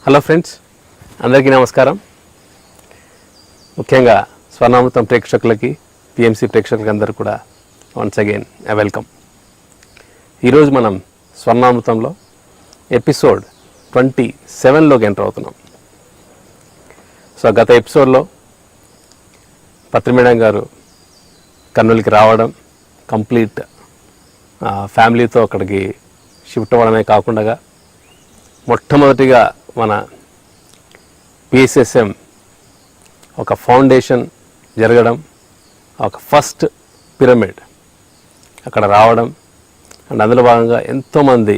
Hello friends, అందరికీ నమస్కారం. ముఖ్యంగా స్వర్ణామృతం ప్రేక్షకులకి, పిఎంసి ప్రేక్షకులకి అందరూ కూడా వన్స్ అగైన్ వెల్కమ్. ఈరోజు మనం స్వర్ణామృతంలో ఎపిసోడ్ 27లోకి ఎంటర్ అవుతున్నాం. సో గత ఎపిసోడ్లో పత్రి మేడం గారు కర్నూలుకి రావడం, కంప్లీట్ ఫ్యామిలీతో అక్కడికి షిఫ్ట్ అవ్వడమే కాకుండా మొట్టమొదటిగా మన పిఎస్ఎస్ఎం ఒక ఫౌండేషన్ జరగడం, ఒక ఫస్ట్ పిరమిడ్ అక్కడ రావడం అండ్ అందులో భాగంగా ఎంతోమంది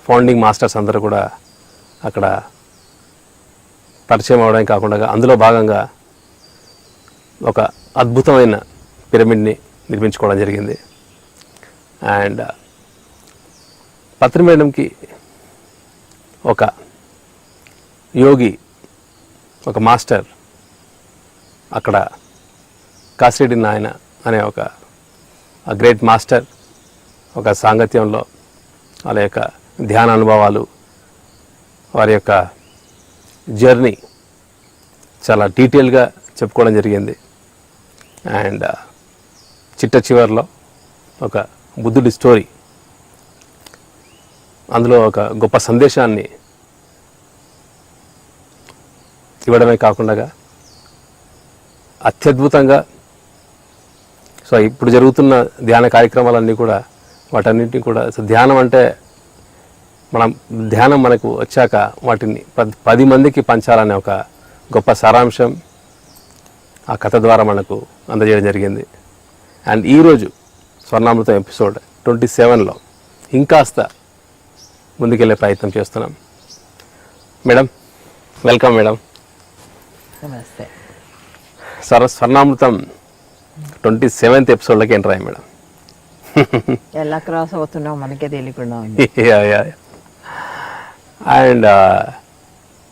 ఫౌండింగ్ మాస్టర్స్ అందరూ కూడా అక్కడ పరిచయం అవడం కాకుండా అందులో భాగంగా ఒక అద్భుతమైన పిరమిడ్ని నిర్మించుకోవడం జరిగింది. అండ్ పత్రి మేడంకి ఒక యోగి, ఒక మాస్టర్ అక్కడ కాసిరెడ్డి నాయన అనే ఒక గ్రేట్ మాస్టర్ ఒక సాంగత్యంలో వాళ్ళ యొక్క ధ్యాన అనుభవాలు, వారి యొక్క జర్నీ చాలా డీటెయిల్గా చెప్పుకోవడం జరిగింది. అండ్ చిట్ట చివరిలో ఒక బుద్ధుడి స్టోరీ, అందులో ఒక గొప్ప సందేశాన్ని ఇవ్వడమే కాకుండా అత్యద్భుతంగా సో ఇప్పుడు జరుగుతున్న ధ్యాన కార్యక్రమాలన్నీ కూడా వాటన్నింటినీ కూడా ధ్యానం అంటే ధ్యానం మనకు వచ్చాక వాటిని 10 మందికి పంచాలనే ఒక గొప్ప సారాంశం ఆ కథ ద్వారా మనకు అందజేయడం జరిగింది. అండ్ ఈరోజు స్వర్ణామృతం ఎపిసోడ్ 27లో ఇంకాస్త ముందుకెళ్ళే ప్రయత్నం చేస్తున్నాం. Madam welcome. మేడం నమస్తే. స్వర్ణామృతం 27th ఎపిసోడ్లోకి ఎంటర్ అయ్యాయి మేడం. ఎలా క్రాస్ అవుతున్నావు మనకే తెలియకుండా ఉంది. అండ్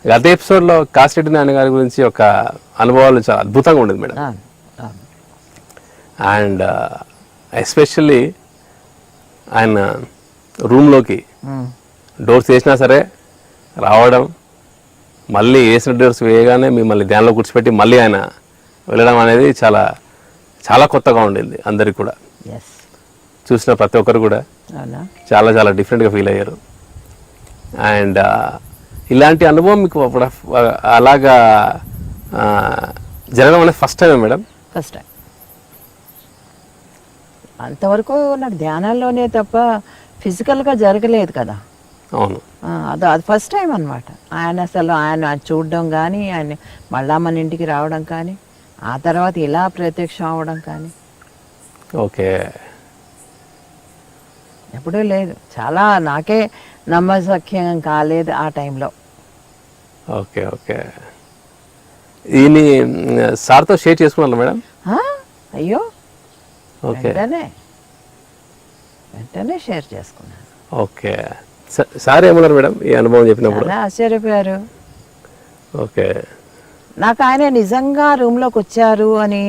గత ఎపిసోడ్లో కాసిరెడ్డి నాయన గారి గురించి ఒక అనుభవాలు చాలా అద్భుతంగా ఉండేది మేడం. అండ్ ఎస్పెషల్లీ ఆయన రూమ్లోకి డోర్స్ వేసినా సరే రావడం, మళ్ళీ వేసిన డోర్స్ వేయగానే మిమ్మల్ని ధ్యానంలో కూర్చోపెట్టి మళ్ళీ ఆయన వెళ్ళడం అనేది చాలా చాలా కొత్తగా ఉండింది అందరికి కూడా. చూసిన ప్రతి ఒక్కరు కూడా చాలా చాలా డిఫరెంట్గా ఫీల్ అయ్యారు. అండ్ ఇలాంటి అనుభవం మీకు అలాగా జరగడం అనేది ఫస్ట్ టైమే మేడం? First time. అంతవరకు నాకు ధ్యానాల్లోనే తప్ప ఫిజికల్గా జరగలేదు కదా. అవును, అది ఫస్ట్ టైం అనమాట. ఆయన చూడడం కానీ, ఆయన మళ్ళా మన ఇంటికి రావడం కానీ, ఆ తర్వాత ఇలా ప్రత్యక్షం అవ్వడం కానీ ఓకే ఎప్పుడూ లేదు. చాలా నాకే నమ్మశక్యం కాలేదు ఆ టైంలో. Okay okay. దీన్ని సార్తో షేర్ చేసుకున్నాను మేడం? అయ్యో, ఓకే, వెంటనే షేర్ చేసుకున్నాను. ఓకే. సార్ ఏమన్నారు మేడం ఈ అనుభవం చెప్పినప్పుడు? చాలా ఆశ్చర్యపోయారు. ఓకే. నాకు ఆయన నిజంగా రూమ్లోకి వచ్చారు అని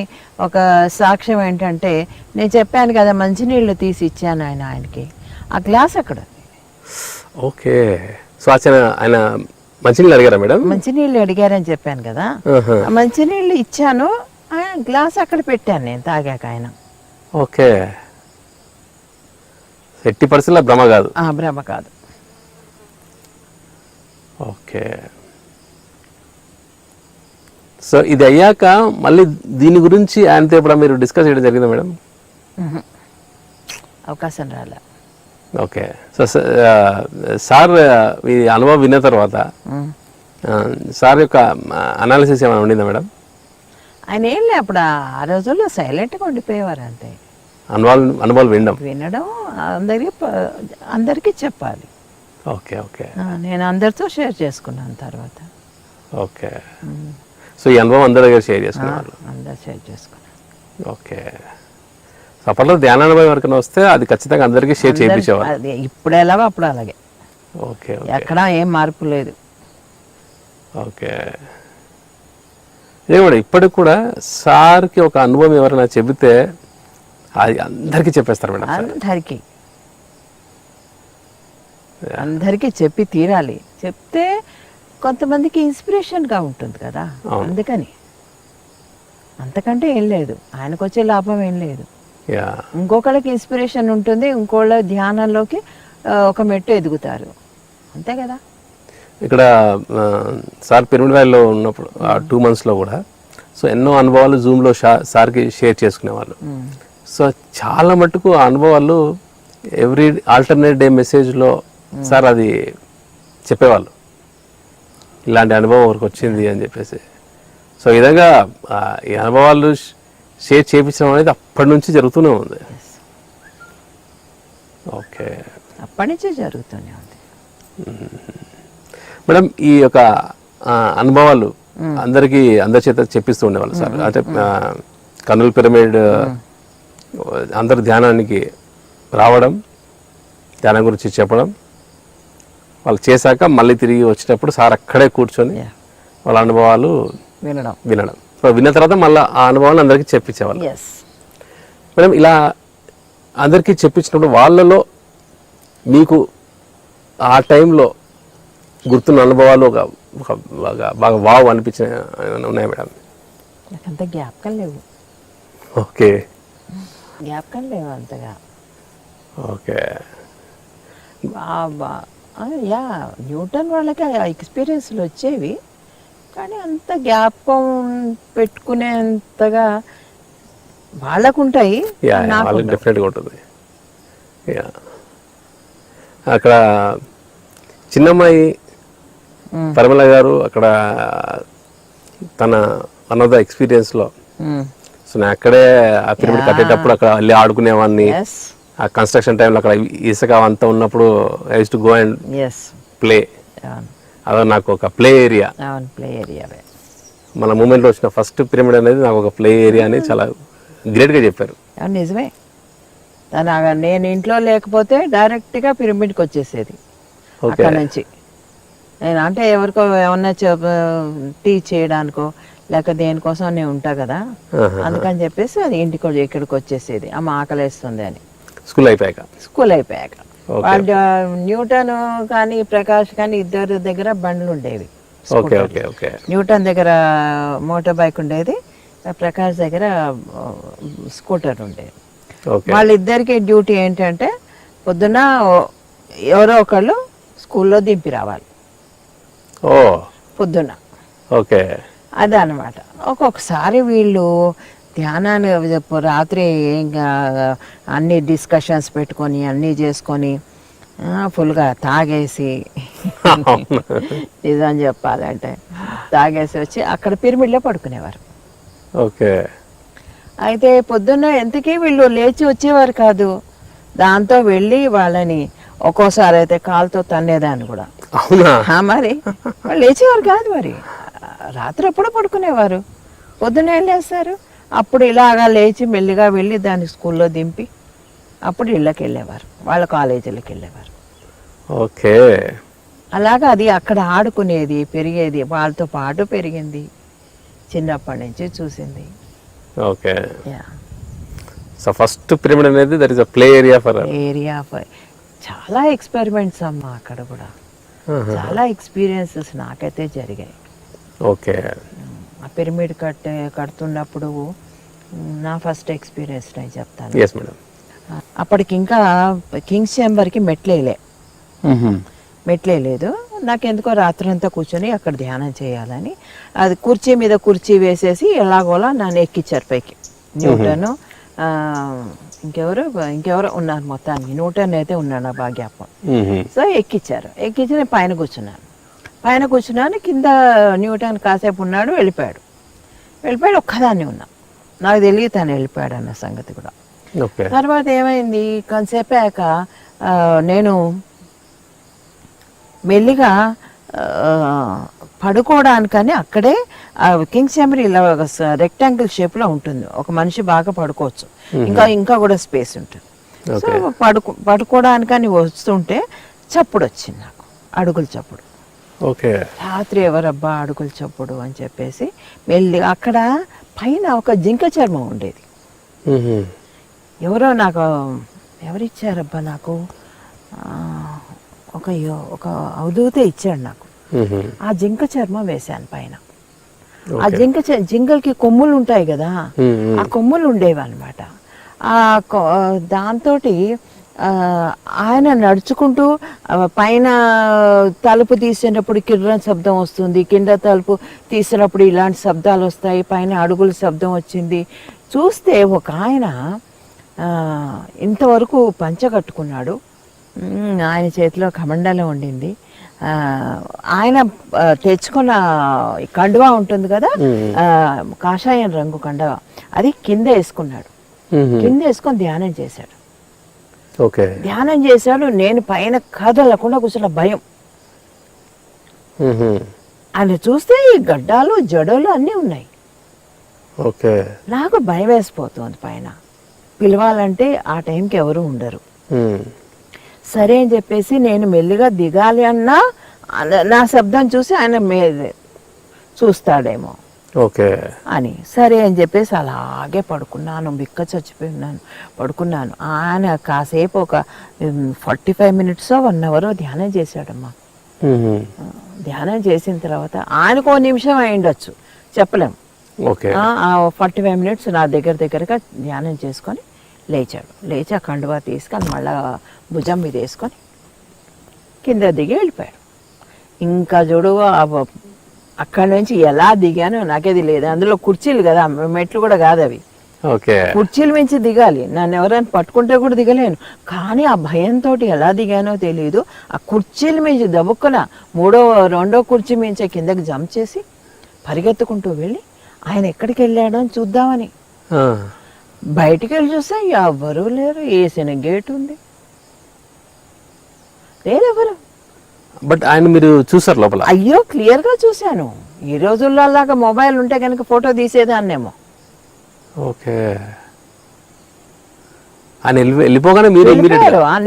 ఒక సాక్ష్యం ఏంటంటే, నేను చెప్పాను కదా మంచినీళ్ళు తీసి ఇచ్చాను ఆయనకి, ఆ గ్లాస్ అక్కడ. ఓకే. సో ఆయన మంచినీళ్ళు అడిగారా మేడం? మంచినీళ్ళు అడిగారని చెప్పాను కదా, ఆ మంచినీళ్ళు ఇచ్చాను, ఆయన గ్లాస్ అక్కడ పెట్టాను నేను తాగాక. ఆయన ఓకే. 80% భ్రమ కాదు? భ్రమ కాదు. ఓకే. సో ఇది అయ్యాక మళ్ళీ దీని గురించి ఆయనతో ఎప్పుడు మీరు డిస్కస్ చేయడం జరిగిందా మేడం? అవకాశం రాలే. ఓకే. సో సార్ ఈ అనుభవం విన్న తర్వాత సార్ యొక్క అనాలిసిస్ ఏమైనా ఉండిందా మేడం? ఆయన ఏం లే, అప్పుడు ఆ రోజుల్లో సైలెంట్గా ఉండిపోయేవారు అంతే. అనుభవాలు వినడం అందరికీ చెప్పాలి. Okay okay. నేను అందరితో షేర్ చేసుకున్నాను తర్వాత. ఓకే. సో ఈ అనుభవం అందరి దగ్గర షేర్ చేసుకున్నారు? అందరు షేర్ చేసుకున్నాను. ఓకే. అప్పట్లో ధ్యాన అనుభవం ఎవరికైనా వస్తే అది ఖచ్చితంగా అందరికీ షేర్ చేయించేవారు? ఇప్పుడు ఎలాగో అప్పుడు అలాగే. ఓకే. ఎక్కడా ఏం మార్పు లేదు. ఓకే. ఏమన్నా ఇప్పటికి కూడా సార్కి ఒక అనుభవం ఎవరైనా చెబితే అది అందరికీ చెప్పేస్తారు మేడం? అందరికీ చెప్పి తీరాలి. చెప్తే కొంతమందికి ఇన్స్పిరేషన్గా ఉంటుంది కదా, అందుకని. అంతకంటే ఏం లేదు, ఆయనకు వచ్చే లాభం ఏం లేదు. యా ఇంకొకళ్ళకి ఇన్స్పిరేషన్ ఉంటుంది, ఇంకోళ్ళ ధ్యానంలోకి ఒక మెట్టు ఎదుగుతారు, అంతే కదా. ఇక్కడ సార్ పిరమిడ్ వ్యాలీలో ఉన్నప్పుడు ఆ 2 monthsలో కూడా సో ఎన్నో అనుభవాలు జూమ్లో సార్కి షేర్ చేసుకునేవాళ్ళు. సో చాలా మటుకు ఆ అనుభవాలు ఎవ్రీ ఆల్టర్నేట్ డే మెసేజ్లో సార్ అది చెప్పేవాళ్ళు, ఇలాంటి అనుభవం ఒకరికి వచ్చింది అని చెప్పేసి. సో ఈ విధంగా ఈ అనుభవాలు షేర్ చేయించడం అనేది అప్పటి నుంచి జరుగుతూనే ఉంది. ఓకే, అప్పటి నుంచే జరుగుతూనే ఉంది. మేడం ఈ యొక్క అనుభవాలు అందరి చేత చెప్పిస్తూ ఉండేవాళ్ళు సార్. అంటే కర్నూలు పిరమిడ్ అందరు ధ్యానానికి రావడం, ధ్యానం గురించి చెప్పడం, వాళ్ళు చేశాక మళ్ళీ తిరిగి వచ్చినప్పుడు సార్ అక్కడే కూర్చొని వాళ్ళ అనుభవాలు వినడం. సో విన్న తర్వాత మళ్ళీ ఆ అనుభవాలు అందరికీ చెప్పించేవాళ్ళు. మేడం ఇలా అందరికీ చెప్పించినప్పుడు వాళ్ళలో మీకు ఆ టైంలో గుర్తున్న అనుభవాలు బాగా వావ్ అనిపించిన ఉన్నాయా మేడం? నాకంత జ్ఞాపకం లేవు. ఓకే, జ్ఞాపకం లేవు అంతగా. ఓకే, యా న్యూటన్ వాళ్ళకి ఎక్స్పీరియన్స్లు వచ్చేవి, కానీ అంత జ్ఞాపకం పెట్టుకునేంతగా వాళ్ళకు ఉంటాయి, వాళ్ళకి డెఫినెట్గా ఉంటుంది. అక్కడ చిన్నమ్మాయి పరిమళ గారు అక్కడ తన వన్ ఆఫ్ ద ఎక్స్పీరియన్స్లో, సో నేను అక్కడే ఆ పిరమిడ్ కట్టేటప్పుడు అక్కడ వెళ్ళి ఆడుకునేవాడిని. ఆ కన్స్ట్రక్షన్ టైంలో అక్కడ ఇసుక అంతా ఉన్నప్పుడు I use to go and play. అదో నాకు ఒక ప్లే ఏరియా. మన మూమెంట్లో వచ్చిన ఫస్ట్ పిరమిడ్ అనేది నాకు ఒక ప్లే ఏరియా అని చాలా గ్రేట్గా చెప్పారు. నిజమే, నేను ఇంట్లో లేకపోతే డైరెక్ట్గా పిరమిడ్కి వచ్చేసేది అక్కడ నుంచి. నేను అంటే ఎవరికో ఏమన్నా టీచ్ చేయడానికో లేక దేనికోసం నేను ఉంటా కదా, అందుకని చెప్పేసి అది ఇంటికి ఇక్కడికి వచ్చేసేది. అమ్మ ఆకలేస్తుంది అని. స్కూల్ అయిపోయాక వాళ్ళు న్యూటన్ కానీ ప్రకాష్ కానీ ఇద్దరు దగ్గర బండ్లు ఉండేవి. న్యూటన్ దగ్గర మోటార్ బైక్ ఉండేది, ప్రకాష్ దగ్గర స్కూటర్ ఉండేది. వాళ్ళిద్దరికి డ్యూటీ ఏంటంటే పొద్దున్న ఎవరో ఒకళ్ళు స్కూల్లో దింపి రావాలి పొద్దున్న. అదనమాట. ఒక్కొక్కసారి వీళ్ళు ధ్యానాన్ని రాత్రి ఇంకా అన్ని డిస్కషన్స్ పెట్టుకొని అన్నీ చేసుకొని ఫుల్గా తాగేసి, నిజం చెప్పాలంటే తాగేసి వచ్చి అక్కడ పిరమిడ్లో పడుకునేవారు. అయితే పొద్దున్న ఎంతకీ వీళ్ళు లేచి వచ్చేవారు కాదు. దాంతో వెళ్ళి వాళ్ళని ఒక్కోసారి అయితే కాలుతో తన్నేదాన్ని కూడా. మరి వాళ్ళు లేచేవారు కాదు, మరి రాత్రి ఎప్పుడో పడుకునేవారు, పొద్దున్న వెళ్ళేస్తారు. అప్పుడు ఇలాగా లేచి మెల్లిగా వెళ్ళి దాన్ని స్కూల్లో దింపి అప్పుడు ఇళ్ళకి వెళ్ళేవారు, వాళ్ళ కాలేజీలకు వెళ్ళేవారు. అలాగా అది అక్కడ ఆడుకునేది, పెరిగేది, వాళ్ళతో పాటు పెరిగింది, చిన్నప్పటి నుంచి చూసింది. సో ఫస్ట్ పిరమిడ్ అనేది that is a play area for చాలా ఎక్స్పెరిమెంట్స్ అమ్మా అక్కడ కూడా. చాలా ఎక్స్పీరియన్సెస్ నాకైతే జరిగాయి. ఆ పిరమిడ్ కడుతున్నప్పుడు నా ఫస్ట్ ఎక్స్పీరియన్స్ నేను చెప్తాను. అప్పటికి ఇంకా కింగ్స్ చేంబర్కి మెట్లేదు. నాకెందుకో రాత్రంతా కూర్చొని అక్కడ ధ్యానం చేయాలని, అది కుర్చీ మీద కుర్చీ వేసేసి ఎలాగోలా నన్ను ఎక్కించారు పైకి. న్యూటన్ ఇంకెవరో ఉన్నారు, మొత్తానికి న్యూటన్ అయితే ఉన్నాను బాగా జ్ఞాపకం. సో ఎక్కించి నేను పైన కూర్చున్నాను. కింద న్యూటన్ కాసేపు ఉన్నాడు, వెళ్ళిపోయాడు. ఒక్కదాన్ని ఉన్నా, నాకు తెలియదు తను వెళ్ళిపోయాడు అన్న సంగతి కూడా. తర్వాత ఏమైంది, కొంతసేపు అయ్యాక నేను మెల్లిగా పడుకోవడానికని అక్కడే కింగ్స్ చేంబర్ ఇలా రెక్టాంగిల్ షేప్లో ఉంటుంది, ఒక మనిషి బాగా పడుకోవచ్చు, ఇంకా కూడా స్పేస్ ఉంటుంది. సో పడుకోవడానికని వస్తుంటే చప్పుడు వచ్చింది నాకు, అడుగుల చప్పుడు. రాత్రి ఎవరబ్బా అడుగుల చప్పుడు అని చెప్పేసి మెల్లి అక్కడ పైన ఒక జింక చర్మం ఉండేది. ఎవరిచ్చారబ్బా నాకు, ఒక అవధూతే ఇచ్చాడు నాకు. ఆ జింక చర్మం వేశాను పైన. ఆ జింకలకి కొమ్ములు ఉంటాయి కదా, ఆ కొమ్ములు ఉండేవి అనమాట. దాంతో ఆయన నడుచుకుంటూ పైన తలుపు తీసినప్పుడు కిర్రన్ శబ్దం వస్తుంది, కింద తలుపు తీసినప్పుడు ఇలాంటి శబ్దాలు వస్తాయి, పైన అడుగుల శబ్దం వచ్చింది. చూస్తే ఒక ఆయన ఇంతవరకు పంచ కట్టుకున్నాడు, ఆయన చేతిలో కమండలం ఉండింది. ఆయన తెచ్చుకున్న కండువా ఉంటుంది కదా, కాషాయం రంగు కండువా, అది కింద వేసుకున్నాడు. కింద వేసుకొని ధ్యానం చేశాడు. ధ్యానం చేశాడు. నేను పైన కదలకుండా కూర్చున్న భయం. ఆయన చూస్తే ఈ గడ్డాలు జడలు అన్నీ ఉన్నాయి. నాకు భయం వేసిపోతుంది. పైన పిలవాలంటే ఆ టైంకి ఎవరు ఉండరు. సరే అని చెప్పేసి నేను మెల్లిగా దిగాలి అన్నా నా శబ్దం చూసి ఆయన చూస్తాడేమో అని సరే అని చెప్పేసి అలాగే పడుకున్నాను. బిక్క చచ్చిపోయి ఉన్నాను, పడుకున్నాను. ఆయన కాసేపు ఒక 45 minutes 1 hour ధ్యానం చేశాడమ్మా. ధ్యానం చేసిన తర్వాత ఆయనకు 1 నిమిషం అయిండొచ్చు, చెప్పలేము. 45 minutes నా దగ్గరగా ధ్యానం చేసుకొని లేచాడు. లేచి ఆ కండువా తీసుకొని మళ్ళా భుజం మీద వేసుకొని కింద దిగి వెళ్ళిపోయాడు. ఇంకా చూడు అక్కడి నుంచి ఎలా దిగానో నాకేది లేదు. అందులో కుర్చీలు కదా, మెట్లు కూడా కాదు అవి, కుర్చీల మించి దిగాలి. నన్ను ఎవరైనా పట్టుకుంటే కూడా దిగలేను. కానీ ఆ భయంతో ఎలా దిగానో తెలియదు. ఆ కుర్చీల మించి దబుక్కున 2వ కుర్చీ మించి కిందకి జంప్ చేసి పరిగెత్తుకుంటూ వెళ్ళి ఆయన ఎక్కడికి వెళ్ళాడో అని చూద్దామని బయటికి వెళ్ళి చూస్తే ఎవ్వరూ లేరు. వేసిన గేట్ ఉంది, లేరెవరు. బట్ ఆయన మీరు చూసారు లోపల? అయ్యో, క్లియర్ గా చూశాను. ఈ రోజుల్లో అలాగా మొబైల్ ఉంటే కనుక ఫోటో తీసేదాన్నేమో. వెళ్ళిపోగానే మీరు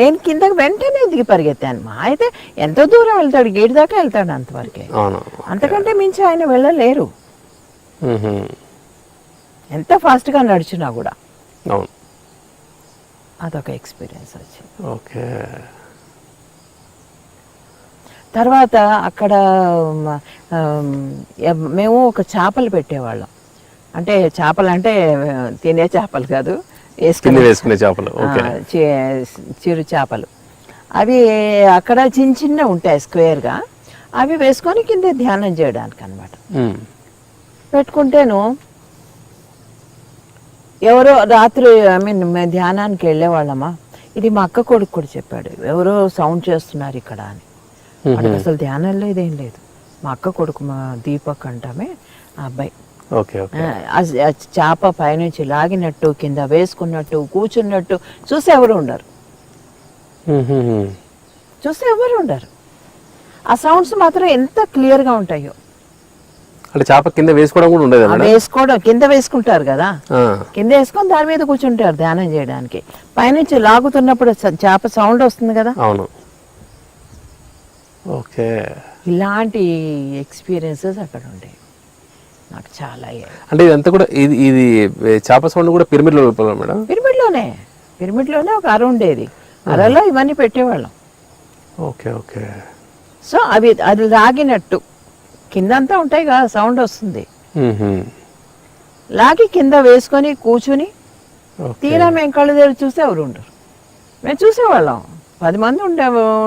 నేను కిందకి వెంటనే దిగి పరిగెత్తాను. మా అయితే ఎంత దూరం వెళ్తాడు, గేట్ దాకా వెళ్తాడు, అంతవరకే. అంతకంటే మించి ఆయన వెళ్ళలేరు, ఎంత ఫాస్ట్ గా నడిచినా కూడా. అదొక ఎక్స్పీరియన్స్ వచ్చింది. తర్వాత అక్కడ మేము ఒక చేపలు పెట్టేవాళ్ళం. అంటే చేపలు అంటే తినే చేపలు కాదు, వేసుకునే చేపలు, చిరు చేపలు. అవి అక్కడ చిన్న ఉంటాయి స్క్వేర్గా, అవి వేసుకొని కింద ధ్యానం చేయడానికి అనమాట. పెట్టుకుంటేను ఎవరో రాత్రి మేము ధ్యానానికి వెళ్ళేవాళ్ళమా. ఇది మా అక్క కొడుకు కూడా చెప్పాడు, ఎవరో సౌండ్ చేస్తున్నారు ఇక్కడ అని. వాడికి అసలు ధ్యానం లేదేం లేదు. మా అక్క కొడుకు, మా దీపక్ అంటామే ఆ అబ్బాయి. చేప పైనుంచి లాగినట్టు, కింద వేసుకున్నట్టు, కూర్చున్నట్టు చూస్తే ఎవరు ఉండరు. ఆ సౌండ్స్ మాత్రం ఎంత క్లియర్ గా ఉంటాయో. అంటే చేప కింద వేసుకోవడం కూడా ఉండదు. కింద వేసుకుంటారు కదా, కింద వేసుకొని దాని మీద కూర్చుంటారు ధ్యానం చేయడానికి. పైనుంచి లాగుతున్నప్పుడు చేప సౌండ్ వస్తుంది కదా. అవును. ఇలాంటి ఎక్స్పీరియన్సెస్ అక్కడ ఉండేవి నాకు చాలా. అంటే ఇదంతా కూడా ఇది చేప సౌండ్ కూడా పిరమిడ్ లో మేడం? పిరమిడ్ లోనే ఒక అర ఉండేది, అరలో ఇవన్నీ పెట్టేవాళ్ళం. సో అది లాగినట్టు కిందంతా ఉంటాయి కదా, సౌండ్ వస్తుంది. లాగి కింద వేసుకొని కూర్చుని తీరా మేము కళ్ళు తెరిచి చూస్తే ఎవరు ఉండరు. మేము చూసేవాళ్ళం, 10 మంది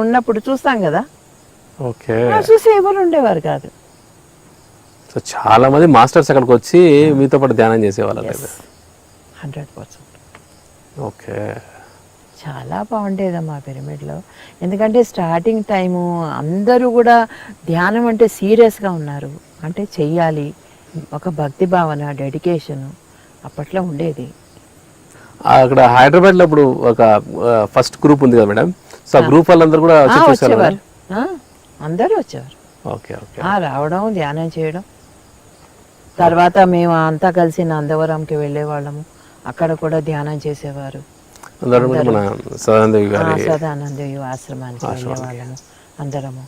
ఉన్నప్పుడు చూస్తాం కదా, చూసే ఎవరు ఉండేవారు కాదు. సో చాలా మంది మాస్టర్స్ అక్కడికి వచ్చి మీతో పాటు ధ్యానం చేసేవాళ్ళు? 100%. చాలా బాగుండేదమ్మా పిరమిడ్లో. ఎందుకంటే స్టార్టింగ్ టైము అందరూ కూడా ధ్యానం అంటే సీరియస్గా ఉన్నారు, అంటే చెయ్యాలి, ఒక భక్తి భావన, డెడికేషన్ అప్పట్లో ఉండేది. అక్కడ హైదరాబాద్ లో ఇప్పుడు ఒక ఫస్ట్ గ్రూప్ ఉంది కదా మేడం, సో ఆ గ్రూప్ వాళ్ళందరూ కూడా వచ్చేవారు, అందరూ వచ్చేవారు. రావడం, ధ్యానం చేయడం. తర్వాత మేము అంతా కలిసి నందవరంకి వెళ్ళే వాళ్ళము, అక్కడ కూడా ధ్యానం చేసేవారు. సదానంద ఆశ్రమానికి వెళ్ళే వాళ్ళము అందరము.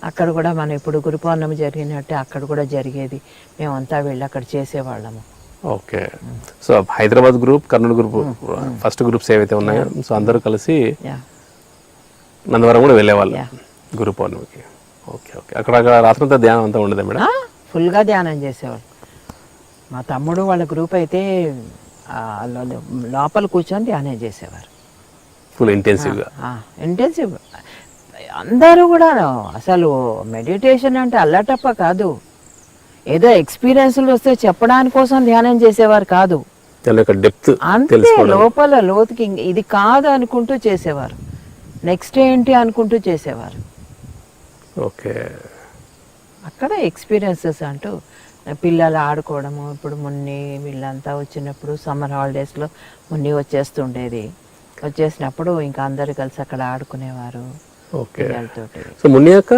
అక్కడ కూడా మనం ఇప్పుడు గురు పౌర్ణమి జరిగినట్టే అక్కడ కూడా జరిగేది, మేమంతా వెళ్ళి అక్కడ చేసేవాళ్ళము. So Hyderabad group, Kurnool group, first groups ఏవైతే ఉన్నాయో, సో అందరూ కలిసి నందవరం కూడా వెళ్ళేవాళ్ళు గురు పౌర్ణమికి. ఓకే ఓకే అక్కడ రాత్రంతా ధ్యానం అంతా ఉండదా మేడం? ఫుల్గా ధ్యానం చేసేవాళ్ళు. మా తమ్ముడు వాళ్ళ గ్రూప్ అయితే లోపల కూర్చొని ధ్యానం చేసేవారు. ఫుల్ ఇంటెన్సివ్గా. ఇంటెన్సివ్. అందరూ కూడా అసలు మెడిటేషన్ అంటే అల్లటప్ప కాదు, ఏదో ఎక్స్పీరియన్స్లు వస్తే చెప్పడానికి కోసం ధ్యానం చేసేవారు కాదు, డెప్త్ అంతే లోపల లోతుకి ఇది కాదు అనుకుంటూ చేసేవారు, నెక్స్ట్ ఏంటి అనుకుంటూ చేసేవారు. ఓకే. అక్కడ ఎక్స్పీరియన్సెస్ అంటూ పిల్లలు ఆడుకోవడము. ఇప్పుడు మున్ని వీళ్ళంతా వచ్చినప్పుడు సమ్మర్ హాలిడేస్లో మున్ని వచ్చేస్తుండేది. వచ్చేసినప్పుడు ఇంకా అందరు కలిసి అక్కడ ఆడుకునేవారు పిల్లలతోటి. సో మునియాక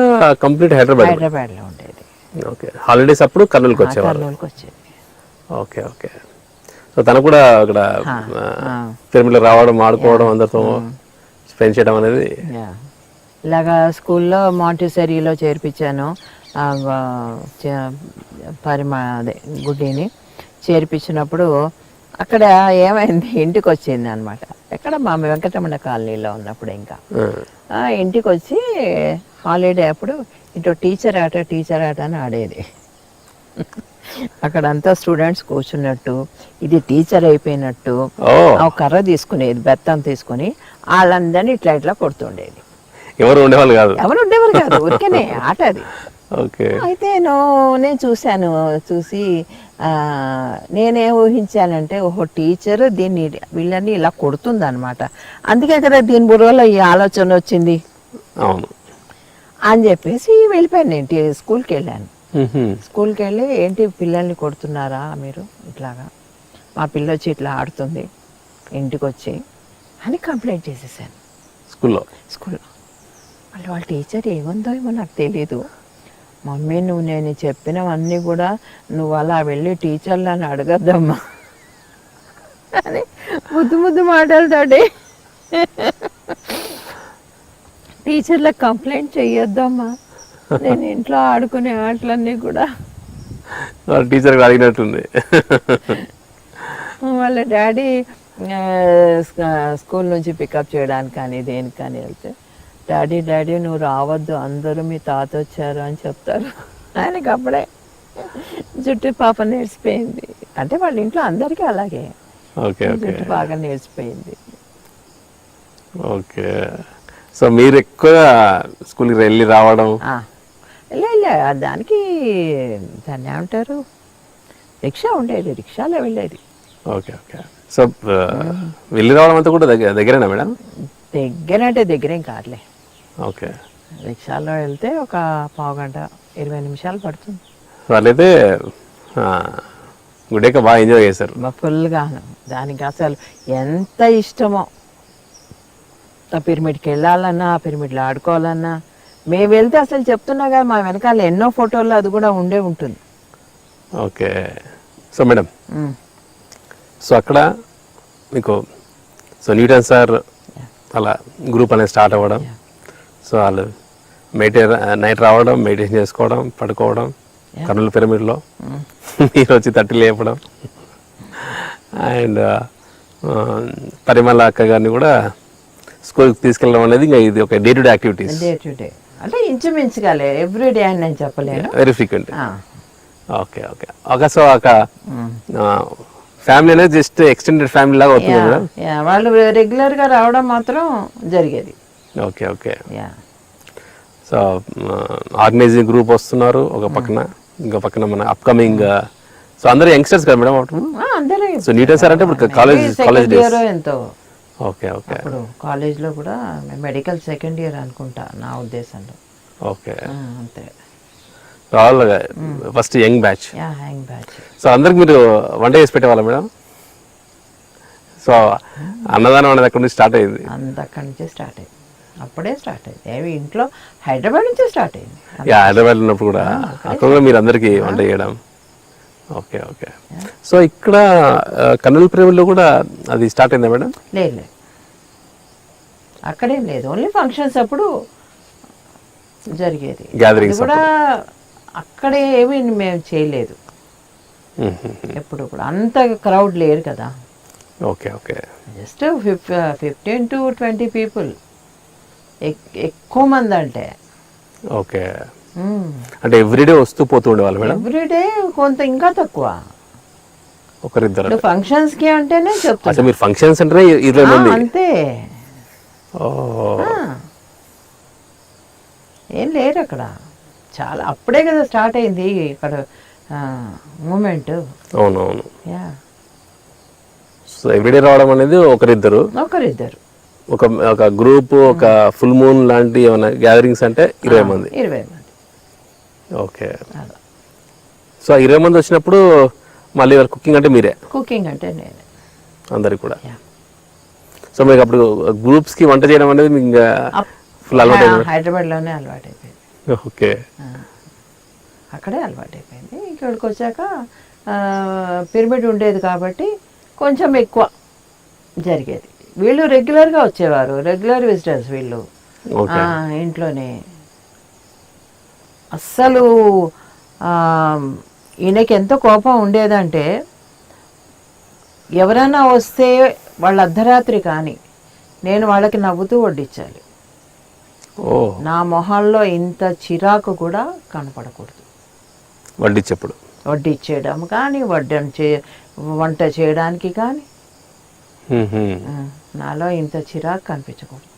కంప్లీట్ హైదరాబాద్లో ఉండేది. ఓకే. హాలిడేస్ అప్పుడు కర్నూలుకి వచ్చేవారు. కర్నూలుకి వచ్చేది. Okay okay. సో తను కూడా అక్కడ పిరమిడ్లో రావడం, ఆడుకోవడం, అందరితో స్పెండ్ చేయడం అనేది. ఇలాగా స్కూల్లో మాంటిసెరీలో చేర్పించాను. అదే గుడ్డిని చేర్పించినప్పుడు అక్కడ ఏమైంది, ఇంటికి వచ్చింది అనమాట. ఎక్కడ మా వెంకటరమణ కాలనీలో ఉన్నప్పుడు ఇంకా ఇంటికి వచ్చి హాలిడే అప్పుడు ఇటు టీచర్ ఆట అని ఆడేది. అక్కడంతా స్టూడెంట్స్ కూర్చున్నట్టు, ఇది టీచర్ అయిపోయినట్టు ఒక కర్ర తీసుకునేది, బెత్తం తీసుకుని వాళ్ళందరినీ ఇట్లా ఇట్లా కొడుతుండేది. ఎవరు ఉండేవాళ్ళు కాదు, ఊరికేనే ఆట అది. అయితే నేను చూశాను. చూసి నేనే ఊహించానంటే, ఓహో టీచర్ దీన్ని వీళ్ళని ఇలా కొడుతుంది అనమాట, అందుకే కదా దీని బుర్రలో ఈ ఆలోచన వచ్చింది అని చెప్పేసి వెళ్ళిపోయాను. నేను స్కూల్కి వెళ్ళాను. స్కూల్కి వెళ్ళి, ఏంటి పిల్లల్ని కొడుతున్నారా మీరు ఇట్లాగా, మా పిల్ల వచ్చి ఇట్లా ఆడుతుంది ఇంటికి వచ్చి అని కంప్లైంట్ చేసేసాను స్కూల్లో. వాళ్ళ టీచర్ ఏముందో ఏమో నాకు తెలీదు, మమ్మీ నువ్వు నేను చెప్పినవన్నీ కూడా నువ్వు అలా వెళ్ళి టీచర్లని అడగద్దమ్మా అని ముద్దు మాటలతోటి టీచర్లకు కంప్లైంట్ చెయ్యొద్దమ్మా, నేను ఇంట్లో ఆడుకునే ఆటలన్నీ కూడా టీచర్ అడిగినట్టుంది. వాళ్ళ డాడీ స్కూల్ నుంచి పికప్ చేయడానికి కానీ దేనికి కానీ వెళ్తే, డాడీ నువ్వు రావద్దు, అందరూ మీ తాత వచ్చారు అని చెప్తారు. ఆయనకి అప్పుడే జుట్టు పాప నేర్చిపోయింది. అంటే వాళ్ళ ఇంట్లో అందరికీ అలాగే జుట్టు బాగా నేర్చిపోయింది. ఓకే. సో మీరు ఎక్కువ స్కూల్కి వెళ్ళి రావడం? దానికి దాన్ని ఏమంటారు, రిక్షా ఉండేది, రిక్షాలో వెళ్ళేది. Okay okay. సో వెళ్ళి రావడం అంతా కూడా దగ్గరేనా మేడం? దగ్గర అంటే దగ్గరేం కాదులే. ఓకే. రిక్షాలో వెళ్తే ఒక పావు గంట 20 నిమిషాలు పడుతుంది. వాళ్ళైతే గుడేక బాగా ఎంజాయ్ చేశారు ఫుల్గాను. దానికి అసలు ఎంత ఇష్టమో, ఆ పిరమిడ్కి వెళ్ళాలన్నా, ఆ పిరమిడ్లో ఆడుకోవాలన్నా. మేము వెళ్తే అసలు చెప్తున్నా కదా, మా వెనకాల ఎన్నో ఫోటోలు అది కూడా ఉండే ఉంటుంది. ఓకే. సో మేడం, సో అక్కడ మీకు న్యూటన్ సార్ అలా గ్రూప్ అనేది స్టార్ట్ అవ్వడం, సో వాళ్ళు నైట్ రావడం, మెడిటేషన్ చేసుకోవడం, పడుకోవడం, కర్నూలు పిరమిడ్లో మీరు వచ్చి తట్టి లేపడం, అండ్ పరిమళ అక్క గారిని కూడా స్కూల్కి తీసుకెళ్ళడం అనేది ఇంకా ఇది ఒక డే టు డే యాక్టివిటీస్. అంటే ఇంచుమించుగా ఎవ్రీడే అని నేను చెప్పలేను, very frequent. Okay okay okay. So ఒక ఫ్యామిలీ అనేది జస్ట్ ఎక్స్టెండెడ్ ఫ్యామిలీ లాగా అవుతుంది కదా, వాళ్ళు రెగ్యులర్ గా రావడం మాత్రం జరిగేది. Okay okay. So organising group వస్తున్నారు ఒక పక్కన, ఇంకో పక్కన మన అప్కమింగ్, సో అందరూ యంగ్స్టర్స్ కదా మేడం అప్పుడు? సో న్యూటన్ సార్ అంటే ఇప్పుడు కాలేజ్ డేస్ ఎంతో. Okay okay. ఇప్పుడు కాలేజ్లో కూడా మెడికల్ సెకండ్ ఇయర్ అనుకుంటా నా ఉద్దేశంలో. ఓకే. అంతే. First young batch. Young batch. So అందరికి మీరు వంట చేసి పెట్టేవాళ్ళ మేడం? సో అన్నదానం అనేది అక్కడ నుంచి స్టార్ట్ అయింది? అక్కడి నుంచే స్టార్ట్ అయింది, అప్పుడే స్టార్ట్ అయింది. ఏమి ఇంట్లో హైదరాబాద్ నుంచే స్టార్ట్ అయింది. హైదరాబాద్ ఉన్నప్పుడు కూడా అక్కడ కూడా మీరు అందరికి వంట చేయడం. Okay okay. సో ఇక్కడ కర్నూలు పిరమిడ్లో కూడా అది స్టార్ట్ అయిందా మేడం? లేదు, అక్కడేం లేదు, ఓన్లీ ఫంక్షన్స్ అప్పుడు జరిగేది. గ్యాదరింగ్స్ కూడా అక్కడే ఏమీ మేము చేయలేదు ఎప్పుడు కూడా, అంత క్రౌడ్ లేరు కదా. Okay okay. Just 15 to 20 people, ఎక్కువ మంది అంటే. ఓకే. అంటే ఎవ్రీడే వస్తూ పోతూ ఉండేవాళ్ళు మేడం? ఎవ్రీడే కొంత ఇంకా తక్కువ. ఒకరిద్దరు ఫంక్షన్స్ కి అంటేనే చెప్తా. అసలు మీరు ఫంక్షన్స్ అంటే 20 మంది అంతే. ఏం లేరు అక్కడ. చాలా అప్పుడే కదా స్టార్ట్ అయింది ఇక్కడ మూమెంట్. అవునవును. సో ఎవ్రీడే రావడం అనేది ఒకరిద్దరు ఒక ఒక గ్రూప్, ఒక ఫుల్ మూన్ లాంటి ఏమైనా గ్యాదరింగ్స్ అంటే 20 మంది. ఓకే. సో 20 మంది వచ్చినప్పుడు మళ్ళీ కుకింగ్ అంటే మీరే? కుకింగ్ అంటే నేనే అందరికి కూడా. సో మీకు అప్పుడు గ్రూప్స్ కి వంట చేయడం అనేది మీకు ఇంకా ఫుల్ అలవాటు? హైదరాబాద్లోనే అలవాటు అయిపోయింది. ఓకే. అక్కడే అలవాటు అయిపోయింది. ఇక్కడికి వచ్చాక పిరమిడ్ ఉండేది కాబట్టి కొంచెం ఎక్కువ జరిగేది. వీళ్ళు రెగ్యులర్గా వచ్చేవారు, రెగ్యులర్ విజిటర్స్ వీళ్ళు ఇంట్లోనే. అస్సలు ఈయనకి ఎంత కోపం ఉండేదంటే ఎవరైనా వస్తే వాళ్ళ అర్ధరాత్రి కానీ నేను వాళ్ళకి నవ్వుతూ వడ్డించాలి. నా మొహాల్లో ఇంత చిరాకు కూడా కనపడకూడదు వడ్డించేయడం కానీ వంట చేయడానికి కానీ నాలో ఇంత చిరాకు కనిపించకూడదు.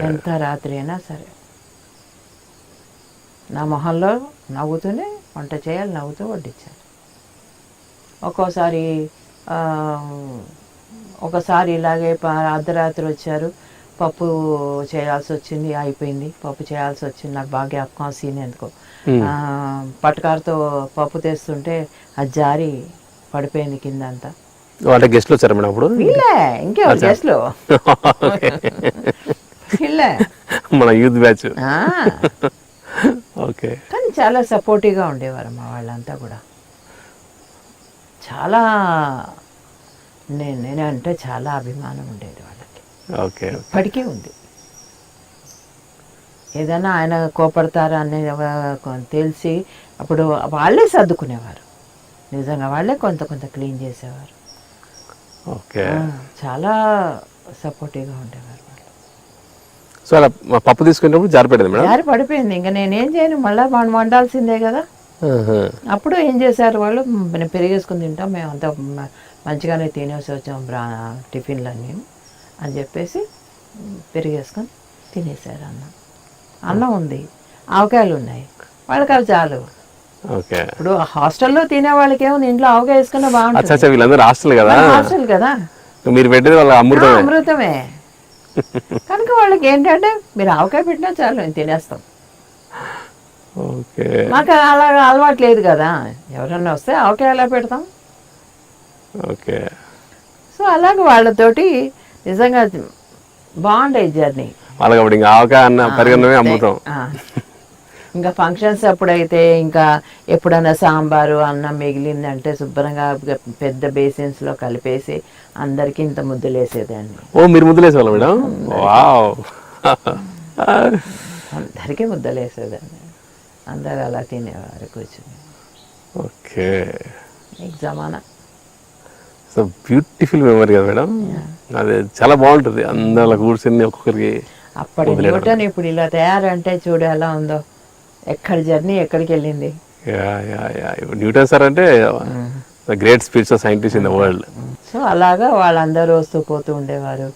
ఎంత రాత్రి అయినా సరే నా మొహంలో నవ్వుతూనే వంట చేయాలి, నవ్వుతూ వడ్డించాలి. ఒకసారి ఇలాగే అర్ధరాత్రి వచ్చారు, పప్పు చేయాల్సి వచ్చింది, అయిపోయింది. పప్పు చేయాల్సి వచ్చింది, నాకు బాగా జ్ఞాపకం సీన్ ఎందుకో. పటకారుతో పప్పు తెస్తుంటే అది జారి పడిపోయింది కింద అంతా. గెస్ట్లు వచ్చారు మేడం అప్పుడు? ఇంకెవరు గెస్ట్లు? మన యూత్ బ్యాచ్. ఓకే. కానీ చాలా సపోర్టివ్గా ఉండేవారు మా వాళ్ళంతా కూడా. చాలా నేనంటే చాలా అభిమానం ఉండేది వాళ్ళకి. ఓకే. ఇప్పటికీ ఉంది. ఏదైనా ఆయన కోపడతారా అనేది తెలిసి అప్పుడు వాళ్ళే సర్దుకునేవారు. నిజంగా వాళ్ళే కొంత క్లీన్ చేసేవారు. ఓకే. చాలా సపోర్టివ్గా ఉండేవారు. సో అలా పప్పు తీసుకునేటప్పుడు జారి పడిపోయింది. ఇంకా నేనేం చేయను, మళ్ళీ వండాల్సిందే కదా. అప్పుడు ఏం చేశారు వాళ్ళు, పెరిగేసుకుని తింటాం మేము అంతా మంచిగానే తినేసి వచ్చాం టిఫిన్లన్నీ అని చెప్పేసి పెరిగేసుకొని తినేసారు. అన్నం ఉంది, ఆవకాయలు ఉన్నాయి, వాళ్ళకి అవి చాలు. ఇప్పుడు హాస్టల్లో తినే వాళ్ళకి ఏమో ఇంట్లో ఆవకాయ వేసుకున్నా బాగుంటుంది. హాస్టల్ కదా, మీరు పెట్టేది వాళ్ళ అమృతమే. కనుక వాళ్ళకి ఏంటంటే మీరు ఆవకాయ పెట్టినా చాలు మేము తినేస్తాం. మాకు అలా అలవాటు లేదు కదా, ఎవరన్నా వస్తే ఆవకాయ ఎలా పెడతాం. సో అలాగే వాళ్ళతోటి నిజంగా బాగుండేది జర్నీ. ఇంకా ఫంక్షన్స్ అప్పుడైతే ఇంకా ఎప్పుడైనా సాంబారు అన్నం మిగిలిందంటే శుభ్రంగా పెద్ద బేసిన్స్ లో కలిపేసి అందరికి ఇంత ముద్దలు వేసేదాన్ని. మీరు ముద్దలు వేసేవాళ్ళ మేడం? అందరికీ ముద్దలు వేసేదాన్ని. అందరు అలా తినేవారు కూర్చొని. ఓకే. ఎగ్జామానా సో బ్యూటిఫుల్ మెమరీ కదా మేడం. అది చాలా బాగుంటుంది అందరు అలా కూర్చొని ఒక్కొక్కరికి. అప్పటి న్యూటన్ ఇప్పుడు ఇలా తయారంటే చూడు ఎలా ఉందో, ఎక్కడి జర్నీ ఎక్కడికి వెళ్ళింది. న్యూటన్ సార్ అంటే great spiritual scientist in the world. So అలాగా వాళ్ళందరూ వస్తూ పోతూ ఉండేవారు.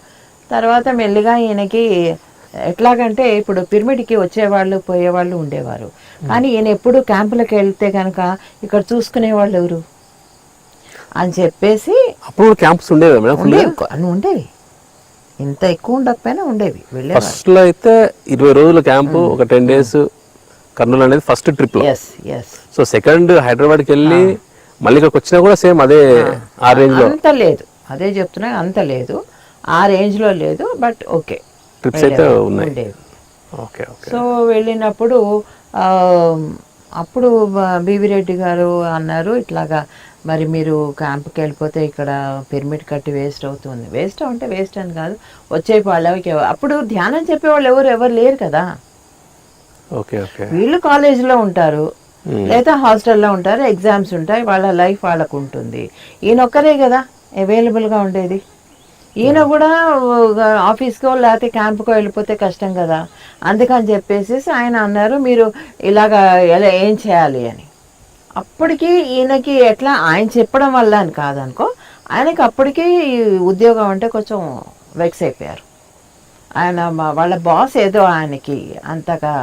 తర్వాత మెల్లిగా ఈయనకి ఎట్లాగంటే ఇప్పుడు పిరమిడ్కి వచ్చేవాళ్ళు పోయేవాళ్ళు ఉండేవారు. కానీ ఈయన ఎప్పుడు క్యాంపులకు వెళ్తే కనుక ఇక్కడ చూసుకునే వాళ్ళు ఎవరు అని చెప్పేసి అప్పుడు క్యాంప్స్ ఉండేవి ఉండేవి. ఇంత ఎక్కువ ఉండకపోయినా ఉండేవి. ఫస్ట్ లో అయితే 20 రోజుల క్యాంపు, ఒక 10 days కర్నూలు అనేది ఫస్ట్ ట్రిప్ లో. సో సెకండ్ హైదరాబాద్కి వెళ్ళి మళ్ళీ ఇక్కడికి వచ్చినా కూడా సేమ్ అదే ఆ రేంజ్ లో. అంత లేదు, అదే చెప్తున్నా, అంత లేదు, ఆ రేంజ్ లో లేదు. బట్ ఓకే ట్రిప్స్ అయితే ఉన్నాయి. సో వెళ్ళినప్పుడు అప్పుడు బీవీ రెడ్డి గారు అన్నారు, ఇట్లాగా మరి మీరు క్యాంప్కి వెళ్ళిపోతే ఇక్కడ పిరమిడ్ కట్టి వేస్ట్ అవుతుంది. వేస్ట్ అంటే వేస్ట్ అని కాదు, వచ్చే వాళ్ళకి అప్పుడు ధ్యానం చెప్పేవాళ్ళు ఎవరు లేరు కదా. వీళ్ళు కాలేజీలో ఉంటారు లేదా హాస్టల్లో ఉంటారు, ఎగ్జామ్స్ ఉంటాయి, వాళ్ళ లైఫ్ వాళ్ళకు ఉంటుంది. ఈయనొక్కరే కదా అవైలబుల్గా ఉండేది. ఈయన కూడా ఆఫీస్కో లేకపోతే క్యాంప్కో వెళ్ళిపోతే కష్టం కదా, అందుకని చెప్పేసి ఆయన అన్నారు మీరు ఇలాగా ఎలా ఏం చేయాలి అని. అప్పటికి ఈయనకి ఎట్లా ఆయన చెప్పడం వల్ల అని కాదనుకో, ఆయనకి అప్పటికి ఉద్యోగం అంటే కొంచెం వెక్స్ అయిపోయారు. ఆయన వాళ్ళ బాస్ ఏదో ఆయనకి అంతగా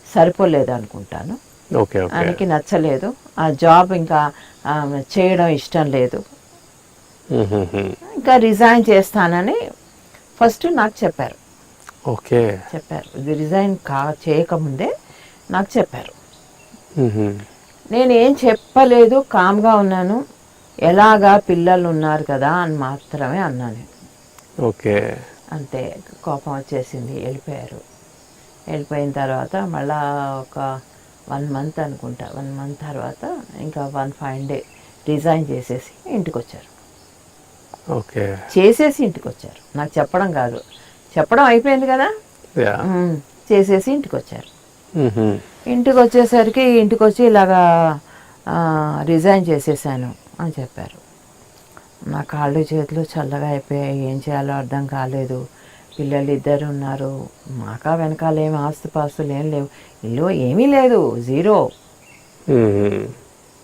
సరిపోలేదు అనుకుంటాను, ఆయనకి నచ్చలేదు, ఆ జాబ్ ఇంకా చేయడం ఇష్టం లేదు, ఇంకా రిజైన్ చేస్తానని ఫస్ట్ నాకు చెప్పారు. ఇది రిజైన్ చేయకముందే నాకు చెప్పారు. నేను ఏం చెప్పలేదు, కామ్గా ఉన్నాను, ఎలాగా పిల్లలు ఉన్నారు కదా అని మాత్రమే అన్నాను. అంతే, కోపం వచ్చేసింది, వెళ్ళిపోయారు. వెళ్ళిపోయిన తర్వాత మళ్ళా ఒక 1 month అనుకుంటా, 1 month తర్వాత ఇంకా 1 fine day రిజైన్ చేసేసి ఇంటికి వచ్చారు. చేసేసి ఇంటికి వచ్చారు, నాకు చెప్పడం కాదు, చెప్పడం అయిపోయింది కదా, చేసేసి ఇంటికి వచ్చారు. ఇంటికి వచ్చేసరికి ఇంటికి వచ్చి ఇలాగా రిజైన్ చేసేసాను అని చెప్పారు. నా కాళ్ళు చేతులు చల్లగా అయిపోయాయి, ఏం చేయాలో అర్థం కాలేదు. పిల్లలు 2 ఉన్నారు, మాకా వెనకాల ఏమి ఆస్తుపాస్తులు ఏం లేవు, ఇల్లు ఏమీ లేదు, 0,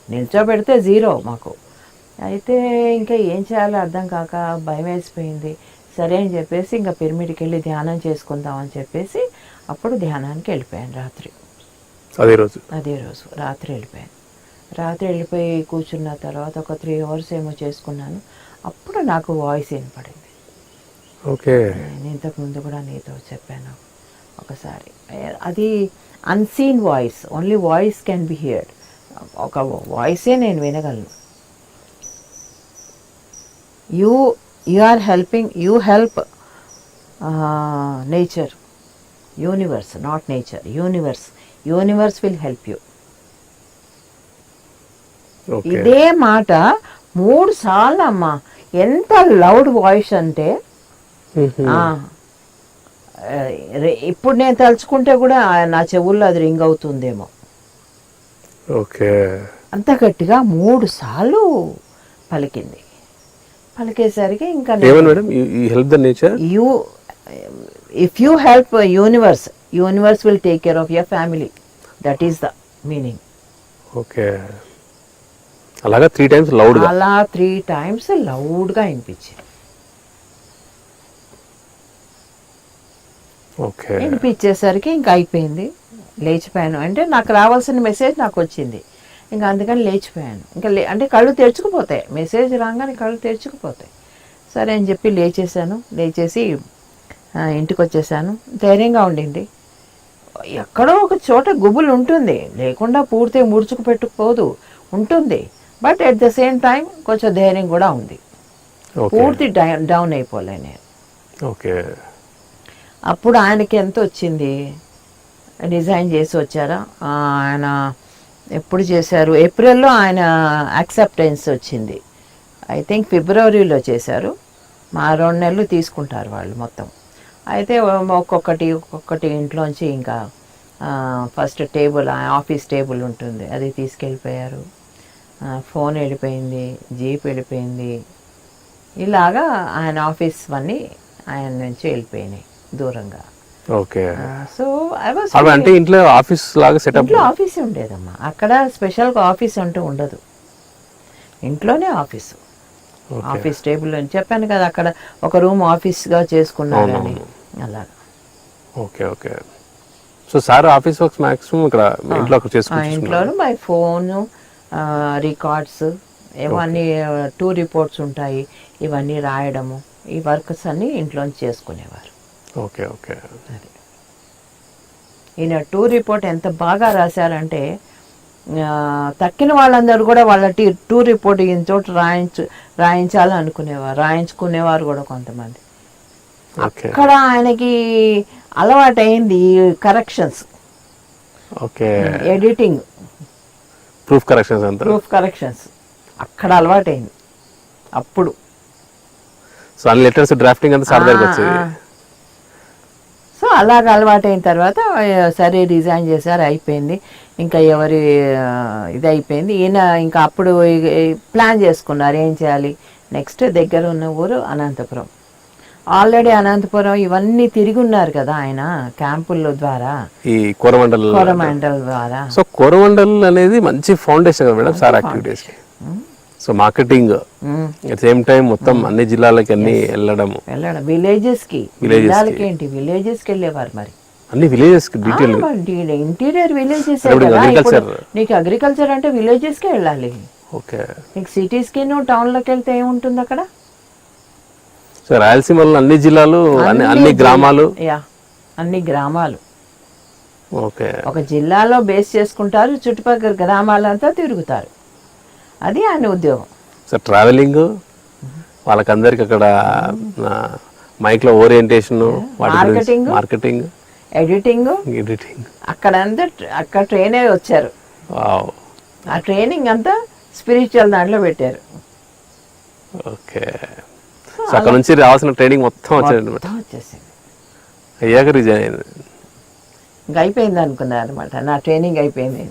నిల్చోబెడితే 0 మాకు. అయితే ఇంకా ఏం చేయాలో అర్థం కాక భయం వేసిపోయింది. సరే అని చెప్పేసి ఇంకా పిరమిడ్కి వెళ్ళి ధ్యానం చేసుకుందాం అని చెప్పేసి అప్పుడు ధ్యానానికి వెళ్ళిపోయాను. రాత్రి అదే రోజు రాత్రి వెళ్ళిపోయాను. రాత్రి వెళ్ళిపోయి కూర్చున్న తర్వాత ఒక 3 hours ఏమో చేసుకున్నాను. అప్పుడు నాకు వాయిస్ వినపడింది. నేను ఇంతకుముందు కూడా నీతో చెప్పాను ఒకసారి, అది unseen voice, only voice can be heard. ఒక వాయిసే నేను వినగలను. You are helping, you help nature, universe, not nature, universe will help you. ఇదే మాట 3 సార్లు అమ్మా. ఎంత లౌడ్ వాయిస్ అంటే ఇప్పుడు నేను తలుచుకుంటే కూడా నా చెవుల్లో అది రింగ్ అవుతుందేమో, అంత గట్టిగా 3 సార్లు పలికింది. పలికేసరికి ఇంకా if you help universe will take care of your family, that is the meaning. అలాగా 3 times లౌడ్గా, అలా 3 times లౌడ్గా వినిపించింది. వినిపించేసరికి ఇంకా అయిపోయింది, లేచిపోయాను. అంటే నాకు రావాల్సిన మెసేజ్ నాకు వచ్చింది, ఇంకా అందుకని లేచిపోయాను. ఇంకా అంటే కళ్ళు తెరుచుకుపోతాయి, మెసేజ్ రాగానే కళ్ళు తెరుచుకుపోతాయి. సరే అని చెప్పి లేచేసాను. లేచేసి ఇంటికి వచ్చేసాను. ధైర్యంగా ఉండింది. ఎక్కడో ఒక చోట గుబులు ఉంటుంది, లేకుండా పూర్తిగా ముడుచుకు పెట్టుకుపోదు, ఉంటుంది. But at the same time కొంచెం ధైర్యం కూడా ఉంది, పూర్తి డౌన్ అయిపోలే నేను. అప్పుడు ఆయనకి ఎంత వచ్చింది, రిజైన్ చేసి వచ్చారా, ఆయన ఎప్పుడు చేశారు, ఏప్రిల్లో ఆయన యాక్సెప్టెన్స్ వచ్చింది. ఐ థింక్ ఫిబ్రవరిలో చేశారు. మా 2 నెలలు తీసుకుంటారు వాళ్ళు మొత్తం. అయితే ఒక్కొక్కటి ఇంట్లోంచి ఇంకా ఫస్ట్ టేబుల్, ఆఫీస్ టేబుల్ ఉంటుంది, అది తీసుకెళ్ళిపోయారు. ఫోన్ వెళ్ళిపోయింది, జీప్ వెళ్ళిపోయింది. ఇలాగా ఆయన ఆఫీస్ అన్నీ ఆయన నుంచి వెళ్ళిపోయినాయి దూరంగా. సో అంటే ఇంట్లో ఆఫీస్ లాగా సెటప్, ఇంట్లో ఆఫీస్ ఉండేదమ్మా. అక్కడ స్పెషల్గా ఆఫీస్ అంటూ ఉండదు, ఇంట్లోనే ఆఫీసు. ఆఫీస్ టేబుల్ అని చెప్పాను కదా, అక్కడ ఒక రూమ్ ఆఫీస్గా చేసుకున్నారని. అలాగా. So sir office works maximum ఇక్కడ ఇంట్లోనూ బై ఫోను, రికార్డ్స్ ఇవన్నీ 2 reports ఉంటాయి, ఇవన్నీ రాయడము, ఈ వర్క్స్ అన్నీ ఇంట్లోంచి చేసుకునేవారు. ఈయన 2 report ఎంత బాగా రాశారంటే, తక్కిన వాళ్ళందరూ కూడా వాళ్ళ 2 report ఈయన చోట రాయించాలని అనుకునేవారు, రాయించుకునేవారు కూడా కొంతమంది. అక్కడ ఆయనకి అలవాటైంది కరెక్షన్స్, ఎడిటింగ్, ప్రూఫ్ కరెక్షన్స్ అక్కడ అలవాటైంది. అప్పుడు సో అన్ని లెటర్స్ డ్రాఫ్టింగ్ అంతా సార్ దగ్గరికి వచ్చేది. సో అలాగ అలవాటైన తర్వాత సరే రిజైన్ చేశారు, అయిపోయింది. ఇంకా ఎవరి ఇది అయిపోయింది. ఈయన ఇంకా అప్పుడు ప్లాన్ చేసుకున్నారు ఏం చేయాలి నెక్స్ట్. దగ్గర ఉన్న ఊరు అనంతపురం. ఆల్రెడీ అనంతపురం ఇవన్నీ తిరిగి ఉన్నారు కదా ఆయన క్యాంపుల ద్వారా, ఈ కోరమండల్ కోరమండల్ ద్వారా. సో కోరమండల్ అనేది మంచి ఫౌండేషన్ కదా మేడం సార్ యాక్టివిటీస్కి. So marketing at same time మొత్తం అన్ని జిల్లాలకి అన్ని వెళ్ళడం విలేజెస్ కి, జిల్లాలకి ఏంటి విలేజెస్ కి వెళ్ళేవారు మరి, అన్ని విలేజెస్ కి డీటెయిల్ ఇంటీరియర్ విలేజెస్. అగ్రికల్చర్, నీకు అగ్రికల్చర్ అంటే విలేజెస్ కి వెళ్ళాలి. ఓకే, నీకు సిటీస్ కి నువ్వు టౌన్ లోకి వెళ్తే ఏముంటుంది అక్కడ? సో రాయలసీమలో అన్ని జిల్లాలు అన్ని గ్రామాలు, అన్ని గ్రామాలు ఓకే, ఒక జిల్లాలో బేస్ చేసుకుంటారు, చుట్టుపక్కల గ్రామాలంతా తిరుగుతారు. అది ఆయన ఉద్యోగం. సో ట్రావెలింగ్ వాళ్ళకందరికి అక్కడ మైక్ లో ఓరియంటేషన్, మార్కెటింగ్, ఎడిటింగ్, అక్కడ ట్రైన్ అయ్యి వచ్చారు. ఆ ట్రైనింగ్ అంతా స్పిరిచువల్ దాంట్లో పెట్టారు. ఓకే, సో అక్కడ నుంచి రావాల్సిన ట్రైనింగ్ మొత్తం వచ్చేసింది. అయ్యాక రిజైన్ అయింది. ఇంకా అయిపోయింది అనుకున్నారు అనమాట, నా ట్రైనింగ్ అయిపోయింది.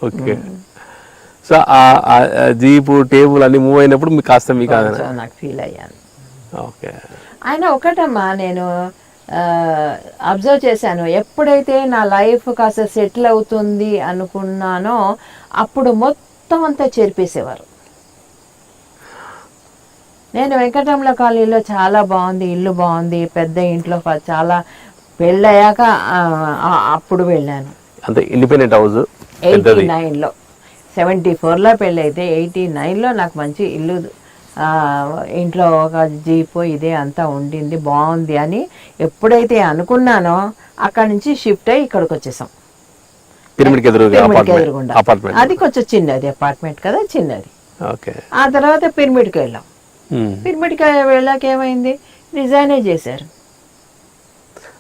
ఓకే, సో ఆ జీపు టేబుల్ అన్ని మూవ్ అయినప్పుడు మీకు కాస్త మీకు నాకు ఫీల్ అయ్యాను. ఓకే, ఆయన ఒకటమ్మా నేను అబ్జర్వ్ చేశాను, ఎప్పుడైతే నా లైఫ్ కాస్త సెటిల్ అవుతుంది అనుకున్నానో అప్పుడు మొత్తం అంతా చేర్పేసేవారు. నేను వెంకటరమణ కాలనీలో చాలా బాగుంది, ఇల్లు బాగుంది, పెద్ద ఇంట్లో చాలా పెళ్ళయ్యాక అప్పుడు వెళ్ళాను. అంతే ఇండిపెండెంట్ హౌస్ 89లో, 74లో పెళ్ళి అయితే 89లో నాకు మంచి ఇల్లు, ఇంట్లో ఒక జీపు ఇదే అంతా ఉండింది, బాగుంది అని ఎప్పుడైతే అనుకున్నానో అక్కడి నుంచి షిఫ్ట్ అయ్యి ఇక్కడికి వచ్చేసాం. ఎదురుగుండా అది కొంచెం చిన్నది అపార్ట్మెంట్ కదా, చిన్నది. ఆ తర్వాత పిరమిడ్కి వెళ్ళాం. పిరమిడ్కి వెళ్ళాక ఏమైంది, రిజైనే చేశారు.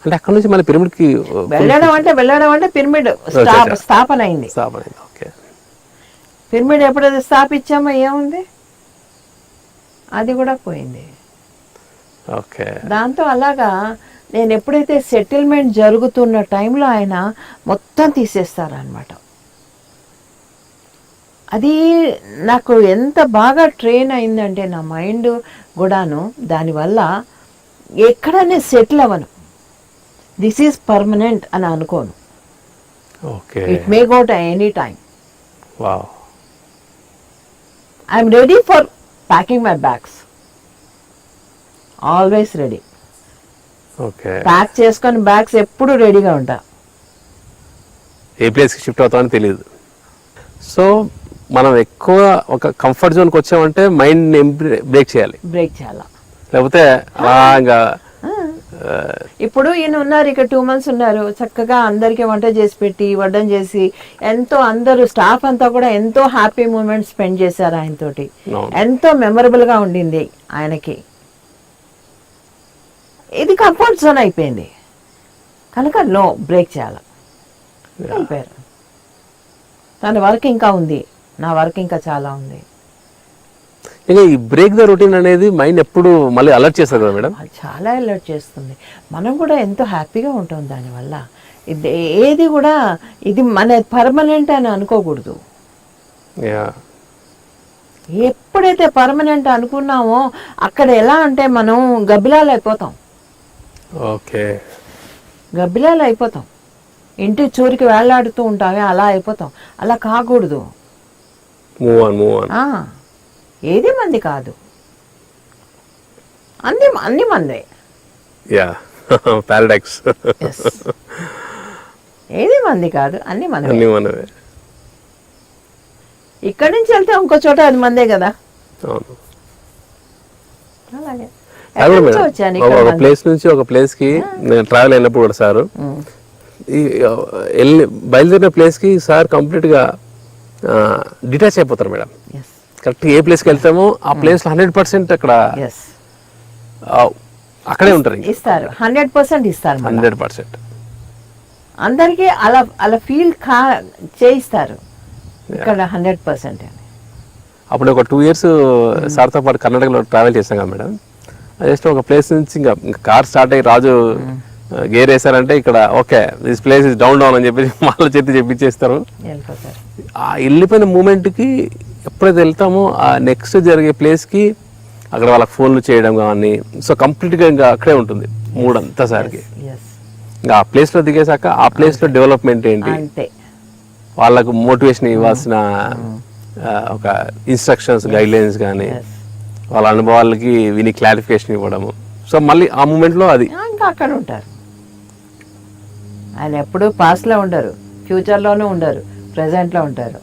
అంటే అక్కడ నుంచి మళ్ళీ పిరమిడ్కి వెళ్ళడం అంటే పిరమిడ్ స్థాపన అయింది. పిరమిడ్ ఎప్పుడైతే స్థాపించామో ఏముంది, అది కూడా పోయింది. దాంతో అలాగా నేను ఎప్పుడైతే సెటిల్మెంట్ జరుగుతున్న టైంలో ఆయన మొత్తం తీసేస్తారనమాట. అది నాకు ఎంత బాగా ట్రైన్ అయిందంటే నా మైండ్ కూడాను, దానివల్ల ఎక్కడనే సెటిల్ అవ్వను, దిస్ ఈజ్ పర్మనెంట్ అని అనుకోను. It may go to any time. I'm ready for packing my bags, always ready. Pack చేసుకొని బ్యాగ్స్ ఎప్పుడు రెడీగా ఉంటా. ఏ ప్లేస్కి షిఫ్ట్ అవుతామని తెలియదు. సో మనం ఎక్కువ ఒక కంఫర్ట్ జోన్కి వచ్చామంటే మైండ్ బ్రేక్ చేయాలి, లేకపోతే అలాగా. ఇప్పుడు ఈయన ఉన్నారు ఇక్కడ 2 months ఉన్నారు, చక్కగా అందరికీ వంట చేసి పెట్టి వడ్డం చేసి ఎంతో అందరూ స్టాఫ్ అంతా కూడా ఎంతో హ్యాపీ మూమెంట్ స్పెండ్ చేశారు ఆయనతోటి, ఎంతో మెమరబుల్ గా ఉండింది ఆయనకి. ఇది కంఫర్ట్ జోన్ అయిపోయింది కనుక నో, బ్రేక్ చేయాలి. తన వర్క్ ఇంకా ఉంది, నా వర్క్ ఇంకా చాలా ఉంది. ఇంకా ఈ బ్రేక్ ద రొటీన్ అనేది మైండ్ ఎప్పుడు మళ్ళీ అలర్ట్ చేస్తారు కదా మేడం? చాలా అలర్ట్ చేస్తుంది. మనం కూడా ఎంతో హ్యాపీగా ఉంటాం దానివల్ల. ఏది కూడా ఇది మన పర్మనెంట్ అని అనుకోకూడదు. ఎప్పుడైతే పర్మనెంట్ అనుకున్నామో అక్కడ ఎలా అంటే మనం గబ్బిలాలు అయిపోతాం. గబ్బిలాలు అయిపోతాం, ఇంటి చూరికి వేళ్లాడుతూ ఉంటామే, అలా అయిపోతాం. అలా కాకూడదు. ఏది మంది కాదు, అన్ని మందే. పారాడాక్స్. ఏది మంది కాదు, అన్ని మనవే. ఇక్కడి నుంచి వెళ్తే ఇంకో చోట అది మందే కదా. అలాగే ఒక ప్లేస్ నుంచి ఒక ప్లేస్ కి నేను ట్రావెల్ అయినప్పుడు కూడా సార్ బయలుదేరిన ప్లేస్ కి సార్ కంప్లీట్ గా డిటాచ్ అయిపోతారు మేడం. కరెక్ట్ ఏ ప్లేస్కి వెళ్తామో ఆ ప్లేస్ 100% అక్కడ అక్కడే ఉంటారు. ఇస్తారు 100% ఇస్తారు, 100% అందరికీ అలా ఫీల్ చేయిస్తారు ఇక్కడ 100%. అప్పుడు ఒక 2 years సార్తో పాటు కర్ణాటకలో ట్రావెల్ చేశాం కదా మేడం. జస్ట్ ఒక ప్లేస్ నుంచి ఇంకా కార్ స్టార్ట్ అయ్యి రాజు గేర్ వేసారంటే ఇక్కడ okay this place is down అని చెప్పేసి మళ్ళీ చేతి చెప్పించేస్తారు. ఆ వెళ్ళిపోయిన మూమెంట్కి ఎప్పుడైతే వెళ్తామో ఆ నెక్స్ట్ జరిగే ప్లేస్కి అక్కడ వాళ్ళకి ఫోన్లు చేయడం కానీ, సో కంప్లీట్గా ఇంకా అక్కడే ఉంటుంది మూడంతా సారికి. ఎస్ ఇంకా ఆ ప్లేస్లో దిగేసాక ఆ ప్లేస్లో డెవలప్మెంట్ ఏంటి, అంతే. వాళ్ళకు మోటివేషన్ ఇవ్వాల్సిన ఒక ఇన్స్ట్రక్షన్స్ గైడ్లైన్స్ కానీ, వాళ్ళ అనుభవాలకి విని క్లారిఫికేషన్ ఇవ్వడము. సో మళ్ళీ ఆ మూమెంట్లో అది ఇంకా అక్కడ ఉంటారు. ఆయన ఎప్పుడు పాస్ట్లో ఉండరు, ఫ్యూచర్లోనూ ఉండరు, ప్రజెంట్లో ఉంటారు.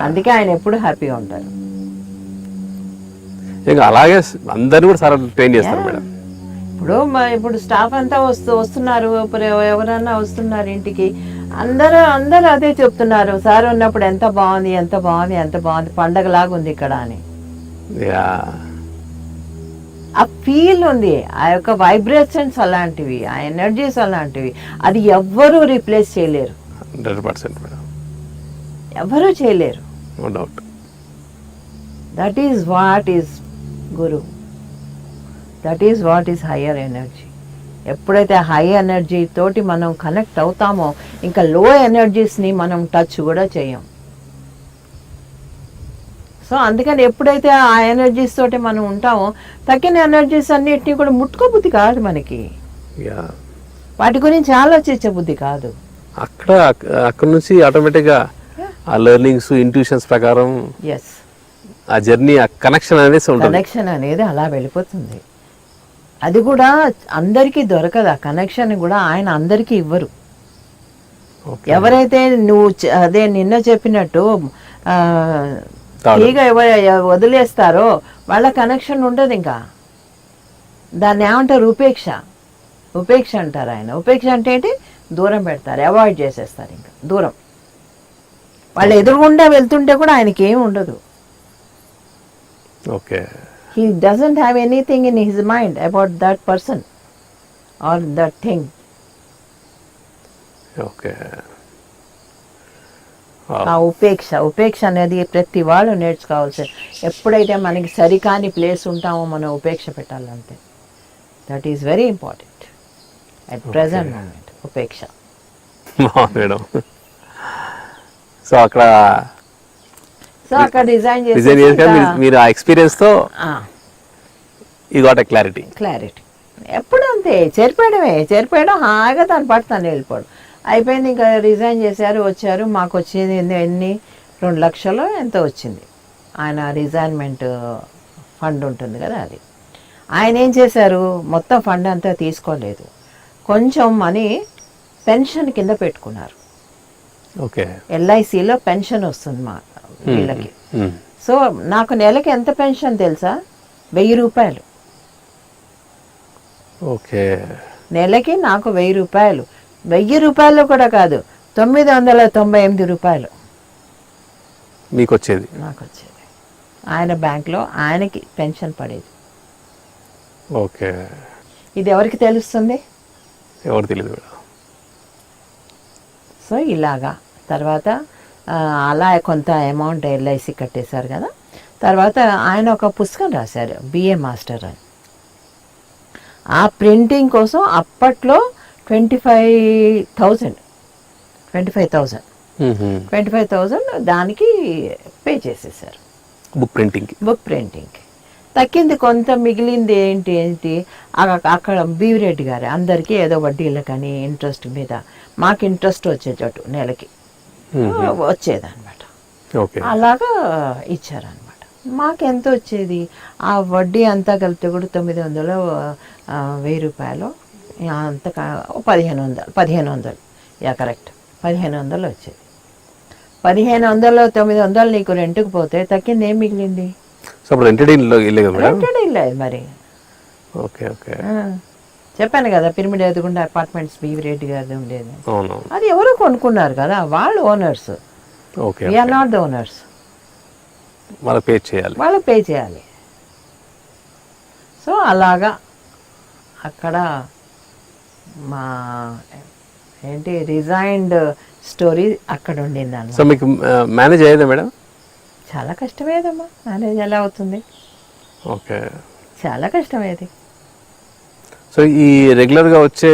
అందుకే ఆయన ఎప్పుడు హ్యాపీగా ఉంటారు. ఇంకా అలాగే అందరినీ కూడా సార్ ట్రైన్ చేస్తారు మేడం. ఇప్పుడు స్టాఫ్ అంతా వస్తున్నారు, ఇప్పుడు ఎవరన్నా వస్తున్నారు ఇంటికి, అందరూ అదే చెప్తున్నారు, సార్ ఉన్నప్పుడు ఎంత బాగుంది, ఎంత బాగుంది, ఎంత బాగుంది, పండగలాగా ఉంది ఇక్కడ అని. ఆ ఫీల్ ఉంది, ఆ యొక్క వైబ్రేషన్స్ అలాంటివి, ఆ ఎనర్జీస్ అలాంటివి, అది ఎవ్వరూ రీప్లేస్ చేయలేరు. 100% మేడం, ఎవరూ చేయలేరు. No doubt. That is what is guru, that is what is higher energy. ఎప్పుడైతే హై ఎనర్జీ తోటి మనం కనెక్ట్ అవుతామో ఇంకా లో ఎనర్జీస్ని మనం టచ్ కూడా చేయం. సో అందుకని ఎప్పుడైతే ఆ ఎనర్జీస్ తోటి మనం ఉంటామో తగ్గిన ఎనర్జీస్ అన్నిటినీ కూడా ముట్టుకోబుద్ధి కాదు మనకి, వాటి గురించి ఆలోచించే బుద్ధి కాదు. అక్కడ నుంచి ఆటోమేటిక్గా ఆ లెర్నింగ్స్ ఇంట్యూషన్స్ ప్రకారం ఎస్ ఆ జర్నీ, ఆ కనెక్షన్ అనేది ఉంటుంది. కనెక్షన్ అనేది అలా వెళ్ళిపోతుంది. అది కూడా అందరికీ దొరకదు, ఆ కనెక్షన్ కూడా ఆయన అందరికీ ఇవ్వరు. ఎవరైతే నువ్వు అదే నిన్న చెప్పినట్టు తీగ వదిలేస్తారో వాళ్ళ కనెక్షన్ ఉండదు. ఇంకా దాన్ని ఏమంటారు, ఉపేక్ష. ఉపేక్ష అంటారు ఆయన. ఉపేక్ష అంటే ఏంటి, దూరం పెడతారు, అవాయిడ్ చేసేస్తారు. ఇంకా దూరం, వాళ్ళు ఎదురుగుండా వెళ్తుంటే కూడా ఆయనకి ఏమి ఉండదు. Okay, he doesn't have anything in his mind about that person or that thing. Okay. ఆ ఉపేక్ష అనేది ప్రతి వాళ్ళు నేర్చుకోవాల్సింది. ఎప్పుడైతే మనకి సరికాని ప్లేస్ ఉంటామో మనం ఉపేక్ష పెట్టాలంటే, that is very important at present moment. Upeksha madam. So అక్కడ డిజైన్ మీరు ఆ ఎక్స్పీరియన్స్ తో యు గాట్ ఎ క్లారిటీ. ఎప్పుడు అంతే, చేరిపోయడం హాయిగా దాని పాటు తను వెళ్ళిపోవడం అయిపోయింది. ఇంకా రిజైన్ చేశారు, వచ్చారు. మాకు వచ్చింది ఎన్ని 2 లక్షలు ఎంత వచ్చింది. ఆయన రిజైన్మెంట్ ఫండ్ ఉంటుంది కదా, అది ఆయన ఏం చేశారు, మొత్తం ఫండ్ అంతా తీసుకోలేదు, కొంచెం మనీ పెన్షన్ కింద పెట్టుకున్నారు. ఓకే, ఎల్ఐసిలో పెన్షన్ వస్తుంది మా వీళ్ళకి. సో నాకు నెలకి ఎంత పెన్షన్ తెలుసా, 1000 రూపాయలు. ఓకే, నెలకి నాకు 1000 రూపాయలు. 1000 రూపాయలు కూడా కాదు, 998 రూపాయలు మీకు వచ్చేది, నాకు వచ్చేది. ఆయన బ్యాంక్లో ఆయనకి పెన్షన్ పడేది. ఓకే, ఇది ఎవరికి తెలుస్తుంది, ఎవరు తెలియదు. సో ఇలాగా తర్వాత అలా కొంత అమౌంట్ ఎల్ఐసి కట్టేశారు కదా. తర్వాత ఆయన ఒక పుస్తకం రాశారు, బిఏ మాస్టర్ అని. ఆ ప్రింటింగ్ కోసం అప్పట్లో 25,000 దానికి పే చేసేసారు, బుక్ ప్రింటింగ్కి. తక్కింది కొంత, మిగిలింది ఏంటి అక్కడ బీవిరెడ్డి గారు అందరికీ ఏదో వడ్డీలకని ఇంట్రెస్ట్ మీద మాకు ఇంట్రెస్ట్ వచ్చేటట్టు నెలకి వచ్చేదన్నమాట. అలాగా ఇచ్చారనమాట. మాకెంత వచ్చేది, ఆ వడ్డీ అంతా కలిపితే కూడా 900, 1000 రూపాయలు, అంత 1500 కరెక్ట్ 1500 వచ్చేది. 1500లో 900 నీకు రెంట్కి పోతే తక్కింది ఏం మిగిలింది, రెంటెడ్ ఇల్లు మరి. చెప్పాను కదా, పిరమిడ్ ఎదుగుండా అపార్ట్మెంట్స్ బీవిరెడ్డి గారిది ఉండేది. అది ఎవరో కొనుక్కున్నారు కదా, వాళ్ళు owners, we are not the owners. వాళ్ళకి పే చేయాలి. సో అలాగా అక్కడ మా ఏంటి రిజైన్డ్ స్టోరీ అక్కడ ఉండింది అన్న. సో మీకు మేనేజ్ అయ్యేదా మేడం? చాలా కష్టమేదమ్మా, మేనేజ్ ఎలా అవుతుంది, ఓకే, చాలా కష్టమేది. సో ఈ రెగ్యులర్గా వచ్చే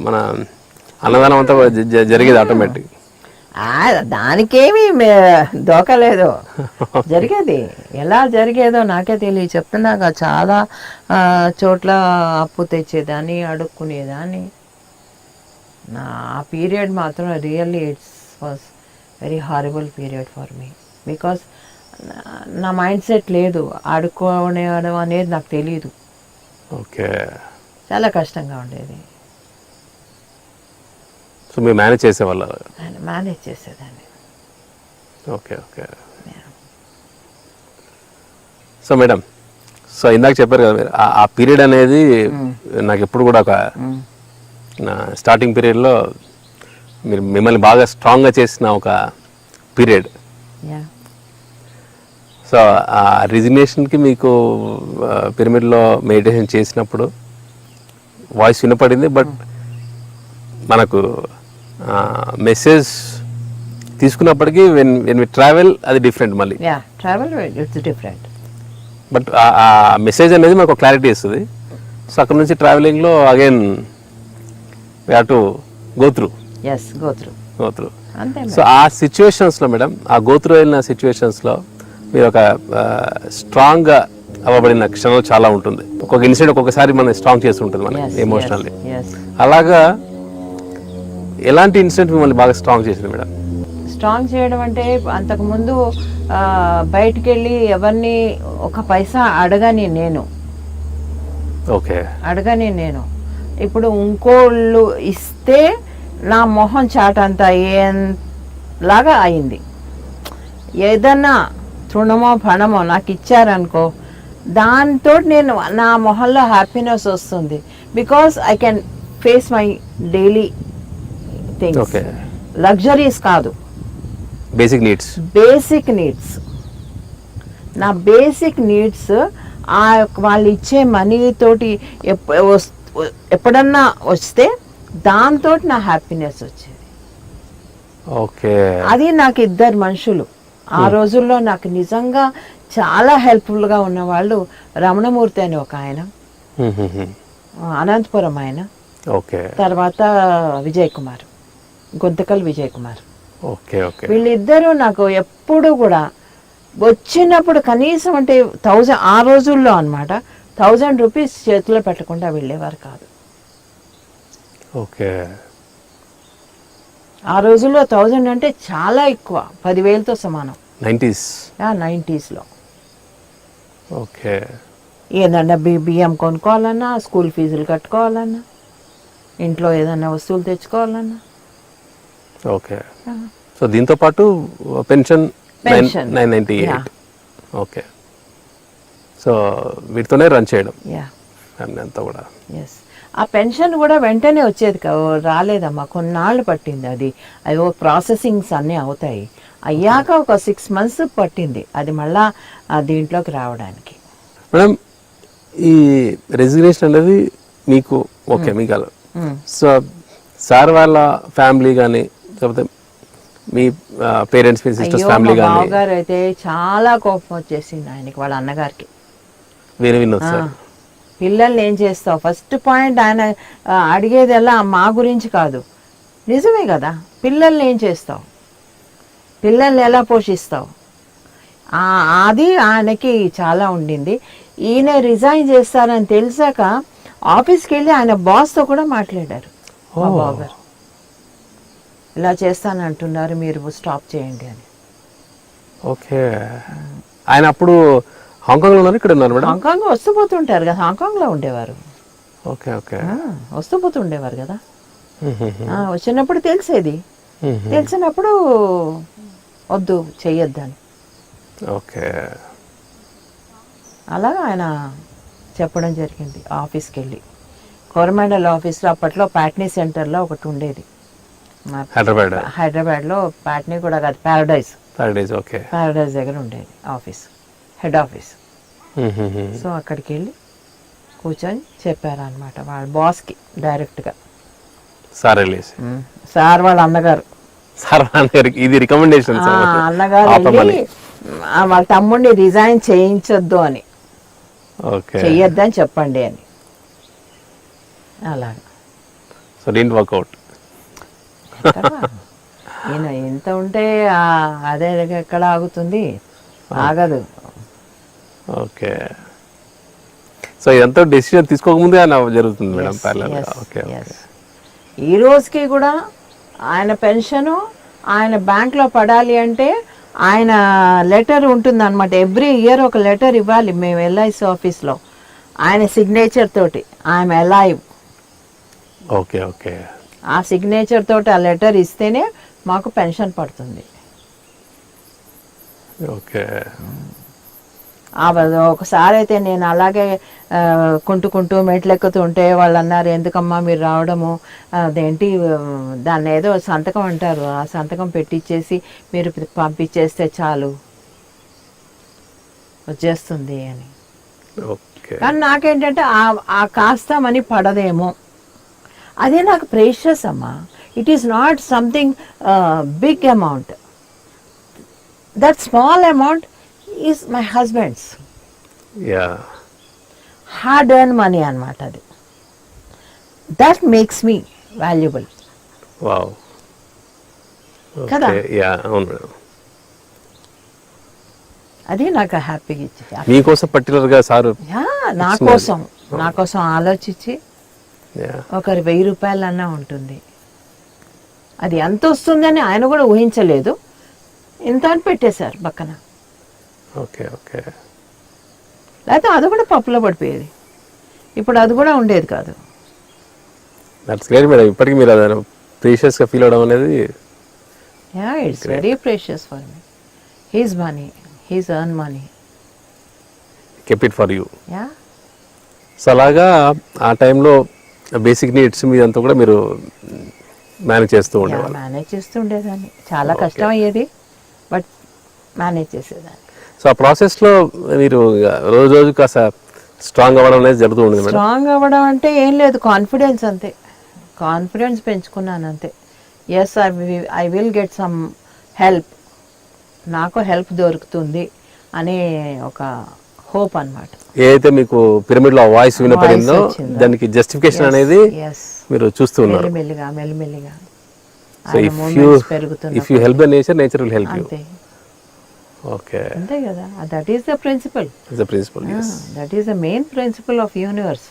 మన అన్నదానం అంతా జరిగేది ఆటోమేటిక్. దానికేమీ దోకలేదు. జరిగేది ఎలా జరిగేదో నాకే తెలియదు. చెప్తున్నాగా చాలా చోట్ల అప్పు తెచ్చేదాన్ని, అడుక్కునేదాన్ని. ఆ పీరియడ్ మాత్రం really it's was very horrible period for me. Because నా మైండ్ సెట్ లేదు, ఆడుకోవడం అనేది నాకు తెలియదు. ఓకే. చాలా కష్టంగా ఉండేది. సో మీరు మేనేజ్ చేసేవాళ్ళు? మేనేజ్ చేసేదాన్ని. Okay okay. So madam, so ఇందాక చెప్పారు కదా మీరు ఆ పీరియడ్ అనేది నాకు ఎప్పుడు కూడా ఒక స్టార్టింగ్ పీరియడ్లో మీరు మిమ్మల్ని బాగా స్ట్రాంగ్గా చేసిన ఒక పీరియడ్. సో ఆ రిజిగ్నేషన్కి మీకు పిరమిడ్లో మెడిటేషన్ చేసినప్పుడు వాయిస్ వినపడింది, బట్ మనకు మెసేజ్ తీసుకున్నప్పటికీ వెన్ వి ట్రావెల్ అది డిఫరెంట్ మళ్ళీ. Travel it's different. బట్ ఆ మెసేజ్ అనేది మనకు క్లారిటీ ఇస్తుంది. సో అక్కడ నుంచి ట్రావెలింగ్లో again we have to go through. So ఆ సిచ్యువేషన్స్లో మేడం, ఆ గో త్రూ అయిన సిచ్యువేషన్స్లో మీరు ఒక స్ట్రాంగ్గా అవ్వబడిన క్షణం చాలా ఉంటుంది. ఒక్కొక్క ఇన్సిడెంట్ ఒక్కొక్కసారి మనం స్ట్రాంగ్ చేస్తుంటుంది మనం ఎమోషనల్లీ. అలాగా ఎలాంటి ఇన్సిడెంట్ మిమ్మల్ని బాగా స్ట్రాంగ్ చేసింది మేడం? స్ట్రాంగ్ చేయడం అంటే అంతకుముందు బయటికి వెళ్ళి ఎవరిని ఒక పైసా అడగని నేను. ఓకే. అడగని నేను. ఇప్పుడు ఇంకోళ్ళు ఇస్తే నా మొహం చాటంతా లాగా అయింది. ఏదన్నా తృణమో ఫణమో నాకు ఇచ్చారనుకో, దాంతో నేను నా మొహంలో హ్యాపీనెస్ వస్తుంది. Because I can face my daily things. Luxuries కాదు, బేసిక్ నీడ్స్. నా బేసిక్ నీడ్స్ వాళ్ళు ఇచ్చే మనీ తోటి ఎప్పుడన్నా వస్తే దాంతో నా హ్యాపీనెస్ వచ్చేది. ఓకే. అది నాకు ఇద్దరు మనుషులు ఆ రోజుల్లో నాకు నిజంగా చాలా హెల్ప్ఫుల్గా ఉన్నవాళ్ళు. రమణమూర్తి అని ఒక ఆయన, అనంతపురం ఆయన, తర్వాత విజయ్ కుమార్, గొంతకల్ విజయ్ కుమార్. వీళ్ళిద్దరూ నాకు ఎప్పుడు కూడా వచ్చినప్పుడు కనీసం అంటే 1000 ఆ రోజుల్లో అనమాట 1000 రూపీస్ చేతిలో పెట్టకుండా వెళ్ళేవారు కాదు. ఆ రోజుల్లో 1000 అంటే చాలా ఎక్కువ, 10,000తో సమానం. 90s. ఏదన్నా బియ్యం కొనుక్కోవాలన్నా, స్కూల్ ఫీజులు కట్టుకోవాలన్నా, ఇంట్లో ఏదన్నా వస్తువులు తెచ్చుకోవాలన్నా. ఓకే. సో దీంతో పాటు పెన్షన్ 998. ఓకే. సో వీటితోనే రన్ చేయడం అంతా కూడా. ఆ పెన్షన్ కూడా వెంటనే వచ్చేది రాలేదమ్మా, కొన్నాళ్ళు పట్టింది. అది ప్రాసెసింగ్స్ అన్నీ అవుతాయి. అయ్యాక ఒక 6 months పట్టింది అది మళ్ళా దీంట్లోకి రావడానికి. మేడం, ఈ రెసిగ్నేషన్ అనేది మీకు ఓకే మీకు సో సార్ వాళ్ళ ఫ్యామిలీ కానీ లేకపోతే మీ పేరెంట్స్, మీ సిస్టర్స్ ఫ్యామిలీ కానీ? బావగారు అయితే చాలా కోపం వచ్చేసింది ఆయనకి, వాళ్ళ అన్నగారికి. వినొచ్చు సార్. పిల్లల్ని ఏం చేస్తావు? ఫస్ట్ పాయింట్ ఆయన అడిగేది ఎలా మా గురించి కాదు. నిజమే కదా, పిల్లల్ని ఏం చేస్తావు, పిల్లల్ని ఎలా పోషిస్తావు, అది ఆయనకి చాలా ఉండింది. ఈయన రిజైన్ చేస్తారని తెలిసాక ఆఫీస్కి వెళ్ళి ఆయన బాస్తో కూడా మాట్లాడారు. మా బావగారు ఇలా చేస్తానంటున్నారు, మీరు స్టాప్ చేయండి అని. ఓకే. ఆయన అప్పుడు హాంకాంగ్లో ఉన్నారు, ఇక్కడ ఉన్నారు మేడం? హాంకాంగ్ వస్తూ పోతుంటారు కదా, హాంకాంగ్లో ఉండేవారు. Okay okay. వస్తూ పోతుండేవారు కదా. వచ్చినప్పుడు తెలిసేది, తెలిసినప్పుడు వద్దు చెయ్యొద్దని. ఓకే. అలాగా ఆయన చెప్పడం జరిగింది. ఆఫీస్కి వెళ్ళి కోరమండల్ ఆఫీస్లో అప్పట్లో ప్యాట్నీ సెంటర్లో ఒకటి ఉండేది హైదరాబాద్లో. ప్యాట్నీ కూడా కాదు, ప్యారడైజ్. ఓకే. ప్యారడైజ్ దగ్గర ఉండేది ఆఫీస్, హెడ్ ఆఫీస్. సో అక్కడికి వెళ్ళి కూర్చొని చెప్పారనమాట వాళ్ళ బాస్కి డైరెక్ట్గా. సార్ వాళ్ళ అన్నగారు, ఇది రికమెండేషన్. అన్నగారు వెళ్ళి వాళ్ళ తమ్ముడిని రిజైన్ చేయించొద్దు అని, చెయ్యొద్దని చెప్పండి అని. అలాగా. So didn't work out. ఈయన ఇంత ఉంటే అదే ఎక్కడ ఆగుతుంది, ఆగదు. ఓకే, సో ఎంతో డెసిషన్ తీసుకోకముందే ఆయన జరుగుతుంది మేడం ప్యారలల్. ఓకే, ఈ రోజుకి కూడా ఆయన పెన్షను ఆయన బ్యాంక్లో పడాలి అంటే ఆయన లెటర్ ఉంటుంది అనమాట. ఎవ్రీ ఇయర్ ఒక లెటర్ ఇవ్వాలి మేము ఎల్ఐసి ఆఫీస్లో, ఆయన సిగ్నేచర్ తోటి, ఐఎమ్ అలైవ్. ఓకే ఓకే, ఆ సిగ్నేచర్ తోటి ఆ లెటర్ ఇస్తేనే మాకు పెన్షన్ పడుతుంది. ఓకే, ఒకసారి అయితే నేను అలాగే కుంటూ మెట్లెక్కుతూ ఉంటే వాళ్ళు అన్నారు, ఎందుకమ్మా మీరు రావడము, అదేంటి దాన్ని ఏదో సంతకం అంటారు, ఆ సంతకం పెట్టించేసి మీరు పంపించేస్తే చాలు వచ్చేస్తుంది అని. కానీ నాకేంటంటే ఆ కాస్త మనీ పడదేమో, అదే నాకు ప్రేషియస్ అమ్మా. It is not something big amount. That small amount is my husband's hard earn money అన్నమాట. అది దట్ మేక్స్ మీ వాల్యుబుల్ కదా. అది నాకు హ్యాపీగా ఇచ్చింది. మీకోసం పర్టికులర్గా సార్ నా కోసం ఆలోచించి ఒకరి 1000 రూపాయలన్నా ఉంటుంది. అది ఎంత వస్తుందని ఆయన కూడా ఊహించలేదు, ఇంత అని పెట్టేశారు పక్కన. ఓకే ఓకే, లేకపోతే అది కూడా పప్పులో పడిపోయేది, ఇప్పుడు అది కూడా ఉండేది కాదు. That's great madam. ఇప్పటికీ మీరు అది ప్రీషియస్గా ఫీల్ అవడం అనేది. It's very precious for me. He's money, he's earn money, keep it for you. Yeah. So అలాగా ఆ టైంలో బేసిక్ నీడ్స్ మీదంతా కూడా మీరు మేనేజ్ చేస్తూ ఉండేవారు. మేనేజ్ చేస్తూ ఉండేదాన్ని. చాలా కష్టం అయ్యేది, బట్ మేనేజ్ చేసేదాన్ని. సో ఆ ప్రాసెస్లో మీరు రోజు రోజు కాస్త స్ట్రాంగ్ అవ్వడం అనేది జరుగుతూ ఉండేది మేడం. స్ట్రాంగ్ అవ్వడం అంటే ఏం లేదు, కాన్ఫిడెన్స్ అంతే. కాన్ఫిడెన్స్ పెంచుకున్నాను అంతే. Yes I will get some help, నాకు హెల్ప్ దొరుకుతుంది అనే ఒక హోప్ అన్నమాట. ఏదైతే మీకు పిరమిడ్ లో వాయిస్ వినపడిందో దానికి జస్టిఫికేషన్ అనేది మీరు చూస్తూ ఉన్నారు. మెల్లిమెల్లిగా so if you help the nature, nature will help you. Okay, అంతే కదా. That is the principle. That is the main principle of universe.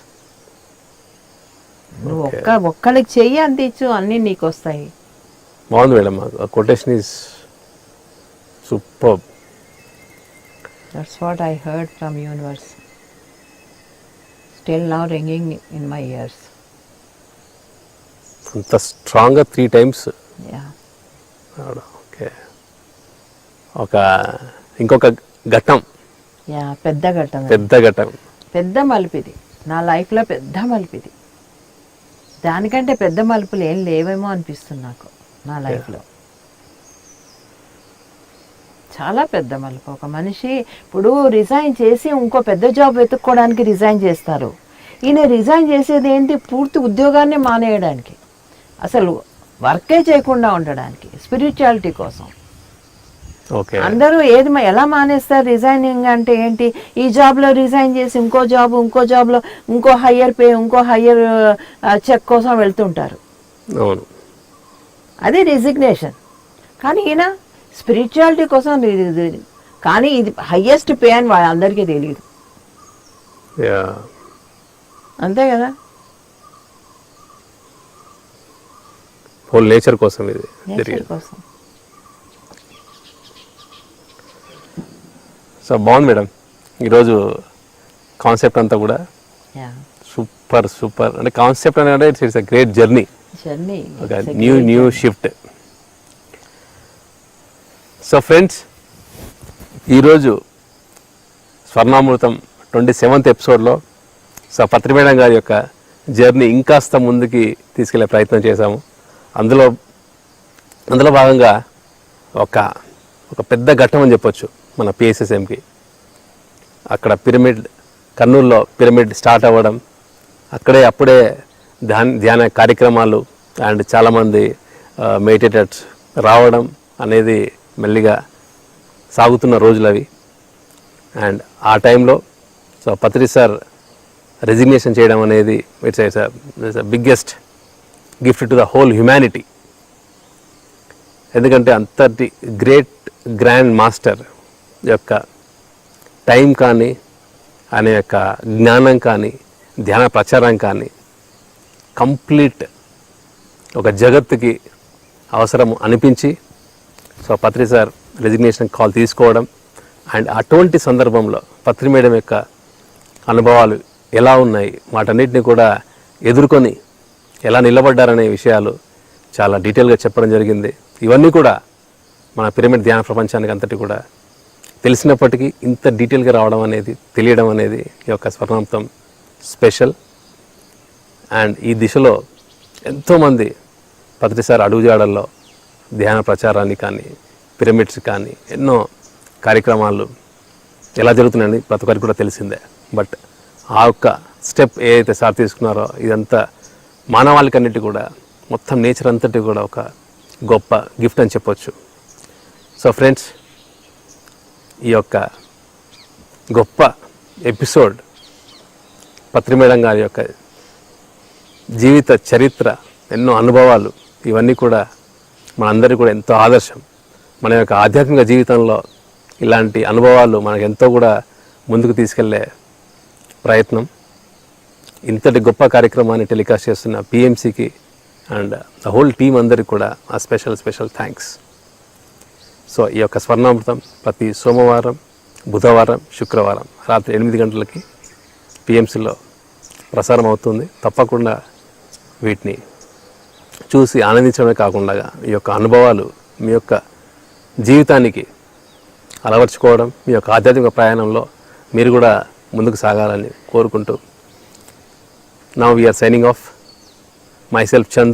నువ్వు ఒక్కడికి చెయ్యి అందించు, అన్ని నీకు వస్తాయి. బాగుంది madam, quotation is super. That's what I heard from universe. Still now ringing in my ears. అంత స్ట్రాంగ్గా 3 times. Yeah. ఓకే, ఇంకొక ఘట్టం. పెద్ద ఘట్టం. పెద్ద మలుపిది నా లైఫ్లో, పెద్ద మలుపిది. దానికంటే పెద్ద మలుపులు ఏం లేవేమో అనిపిస్తుంది నాకు నా లైఫ్లో. చాలా పెద్ద మలుపు. ఒక మనిషి ఇప్పుడు రిజైన్ చేసి ఇంకో పెద్ద జాబ్ వెతుక్కోవడానికి రిజైన్ చేస్తారు. ఈయన రిజైన్ చేసేది ఏంటి, పూర్తి ఉద్యోగాన్ని మానేయడానికి, అసలు వర్కే చేయకుండా ఉండడానికి, స్పిరిచువాలిటీ కోసం. అందరూ ఎలా మానేస్తారు రిజైనింగ్ అంటే ఏంటి, ఈ జాబ్లో రిజైన్ చేసి ఇంకో జాబ్లో ఇంకో హయ్యర్ పే, ఇంకో హయ్యర్ చెక్ కోసం వెళ్తుంటారు. అది రిజిగ్నేషన్. కానీ ఈయన స్పిరిచువాలిటీ కోసం, కానీ ఇది హయ్యెస్ట్ పే అని వాళ్ళందరికీ తెలియదు. అంతే కదా. హోల్ నేచర్ కోసం ఇది కోసం. సో బాగుంది మేడం, ఈరోజు కాన్సెప్ట్ అంతా కూడా సూపర్. అంటే కాన్సెప్ట్ అనేది ఇట్స్ ఎ గ్రేట్ జర్నీ, ఒక న్యూ షిఫ్ట్. సో ఫ్రెండ్స్, ఈరోజు స్వర్ణామృతం 27th ఎపిసోడ్లో సో పత్రి మేడం గారి యొక్క జర్నీ ఇంకాస్త ముందుకి తీసుకెళ్లే ప్రయత్నం చేశాము. అందులో భాగంగా ఒక పెద్ద ఘట్టం అని చెప్పొచ్చు మన పిఎస్ఎస్ఎంకి. అక్కడ పిరమిడ్, కర్నూలులో పిరమిడ్ స్టార్ట్ అవ్వడం, అప్పుడే ధ్యాన కార్యక్రమాలు అండ్ చాలామంది మెడిటేటర్స్ రావడం అనేది మెల్లిగా సాగుతున్న రోజులు అవి. అండ్ ఆ టైంలో సో పత్రి సార్ రెసిగ్నేషన్ చేయడం అనేది it's biggest gift to the whole humanity. ఎందుకంటే అంతటి గ్రాండ్ మాస్టర్ యొక్క టైం కానీ ఆయన యొక్క జ్ఞానం కానీ ధ్యాన ప్రచారం కానీ కంప్లీట్ ఒక జగత్తుకి అవసరం అనిపించి సో పత్రి సార్ రెసిగ్నేషన్ కాల్ తీసుకోవడం అండ్ అటువంటి సందర్భంలో పత్రి మేడం యొక్క అనుభవాలు ఎలా ఉన్నాయి వాటన్నిటిని కూడా ఎదుర్కొని ఎలా నిలబడ్డారనే విషయాలు చాలా డీటెయిల్గా చెప్పడం జరిగింది. ఇవన్నీ కూడా మన పిరమిడ్ ధ్యాన ప్రపంచానికి అంతటి కూడా తెలిసినప్పటికీ ఇంత డీటెయిల్గా రావడం అనేది తెలియడం అనేది ఈ యొక్క స్వర్ణామృతం స్పెషల్. అండ్ ఈ దిశలో ఎంతోమంది పత్రి సార్ అడుగుజాడల్లో ధ్యాన ప్రచారాన్ని కానీ పిరమిడ్స్ కానీ ఎన్నో కార్యక్రమాలు ఎలా జరుగుతున్నాయని ప్రతి ఒక్కరికి కూడా తెలిసిందే. బట్ ఆ యొక్క స్టెప్ ఏదైతే సార్ తీసుకున్నారో ఇదంతా మానవాళికన్నిటి కూడా మొత్తం నేచర్ అంతటి కూడా ఒక గొప్ప గిఫ్ట్ అని చెప్పొచ్చు. సో ఫ్రెండ్స్, ఈ యొక్క గొప్ప ఎపిసోడ్ పత్రి మేడం గారి యొక్క జీవిత చరిత్ర, ఎన్నో అనుభవాలు, ఇవన్నీ కూడా మనందరికీ కూడా ఎంతో ఆదర్శం. మన యొక్క ఆధ్యాత్మిక జీవితంలో ఇలాంటి అనుభవాలు మనకు ఎంతో కూడా ముందుకు తీసుకెళ్లే ప్రయత్నం. ఇంతటి గొప్ప కార్యక్రమాన్ని టెలికాస్ట్ చేస్తున్న పిఎంసికి అండ్ ద హోల్ టీమ్ అందరికీ కూడా ఆ స్పెషల్ థ్యాంక్స్. సో ఈ యొక్క స్వర్ణామృతం ప్రతి సోమవారం, బుధవారం, శుక్రవారం రాత్రి 8 గంటలకి పిఎంసిలో ప్రసారం అవుతుంది. తప్పకుండా వీటిని చూసి ఆనందించడమే కాకుండా ఈ యొక్క అనుభవాలు మీ యొక్క జీవితానికి అలవర్చుకోవడం, మీ యొక్క ఆధ్యాత్మిక ప్రయాణంలో మీరు కూడా ముందుకు సాగాలని కోరుకుంటూ now we are signing off. myself Chandu.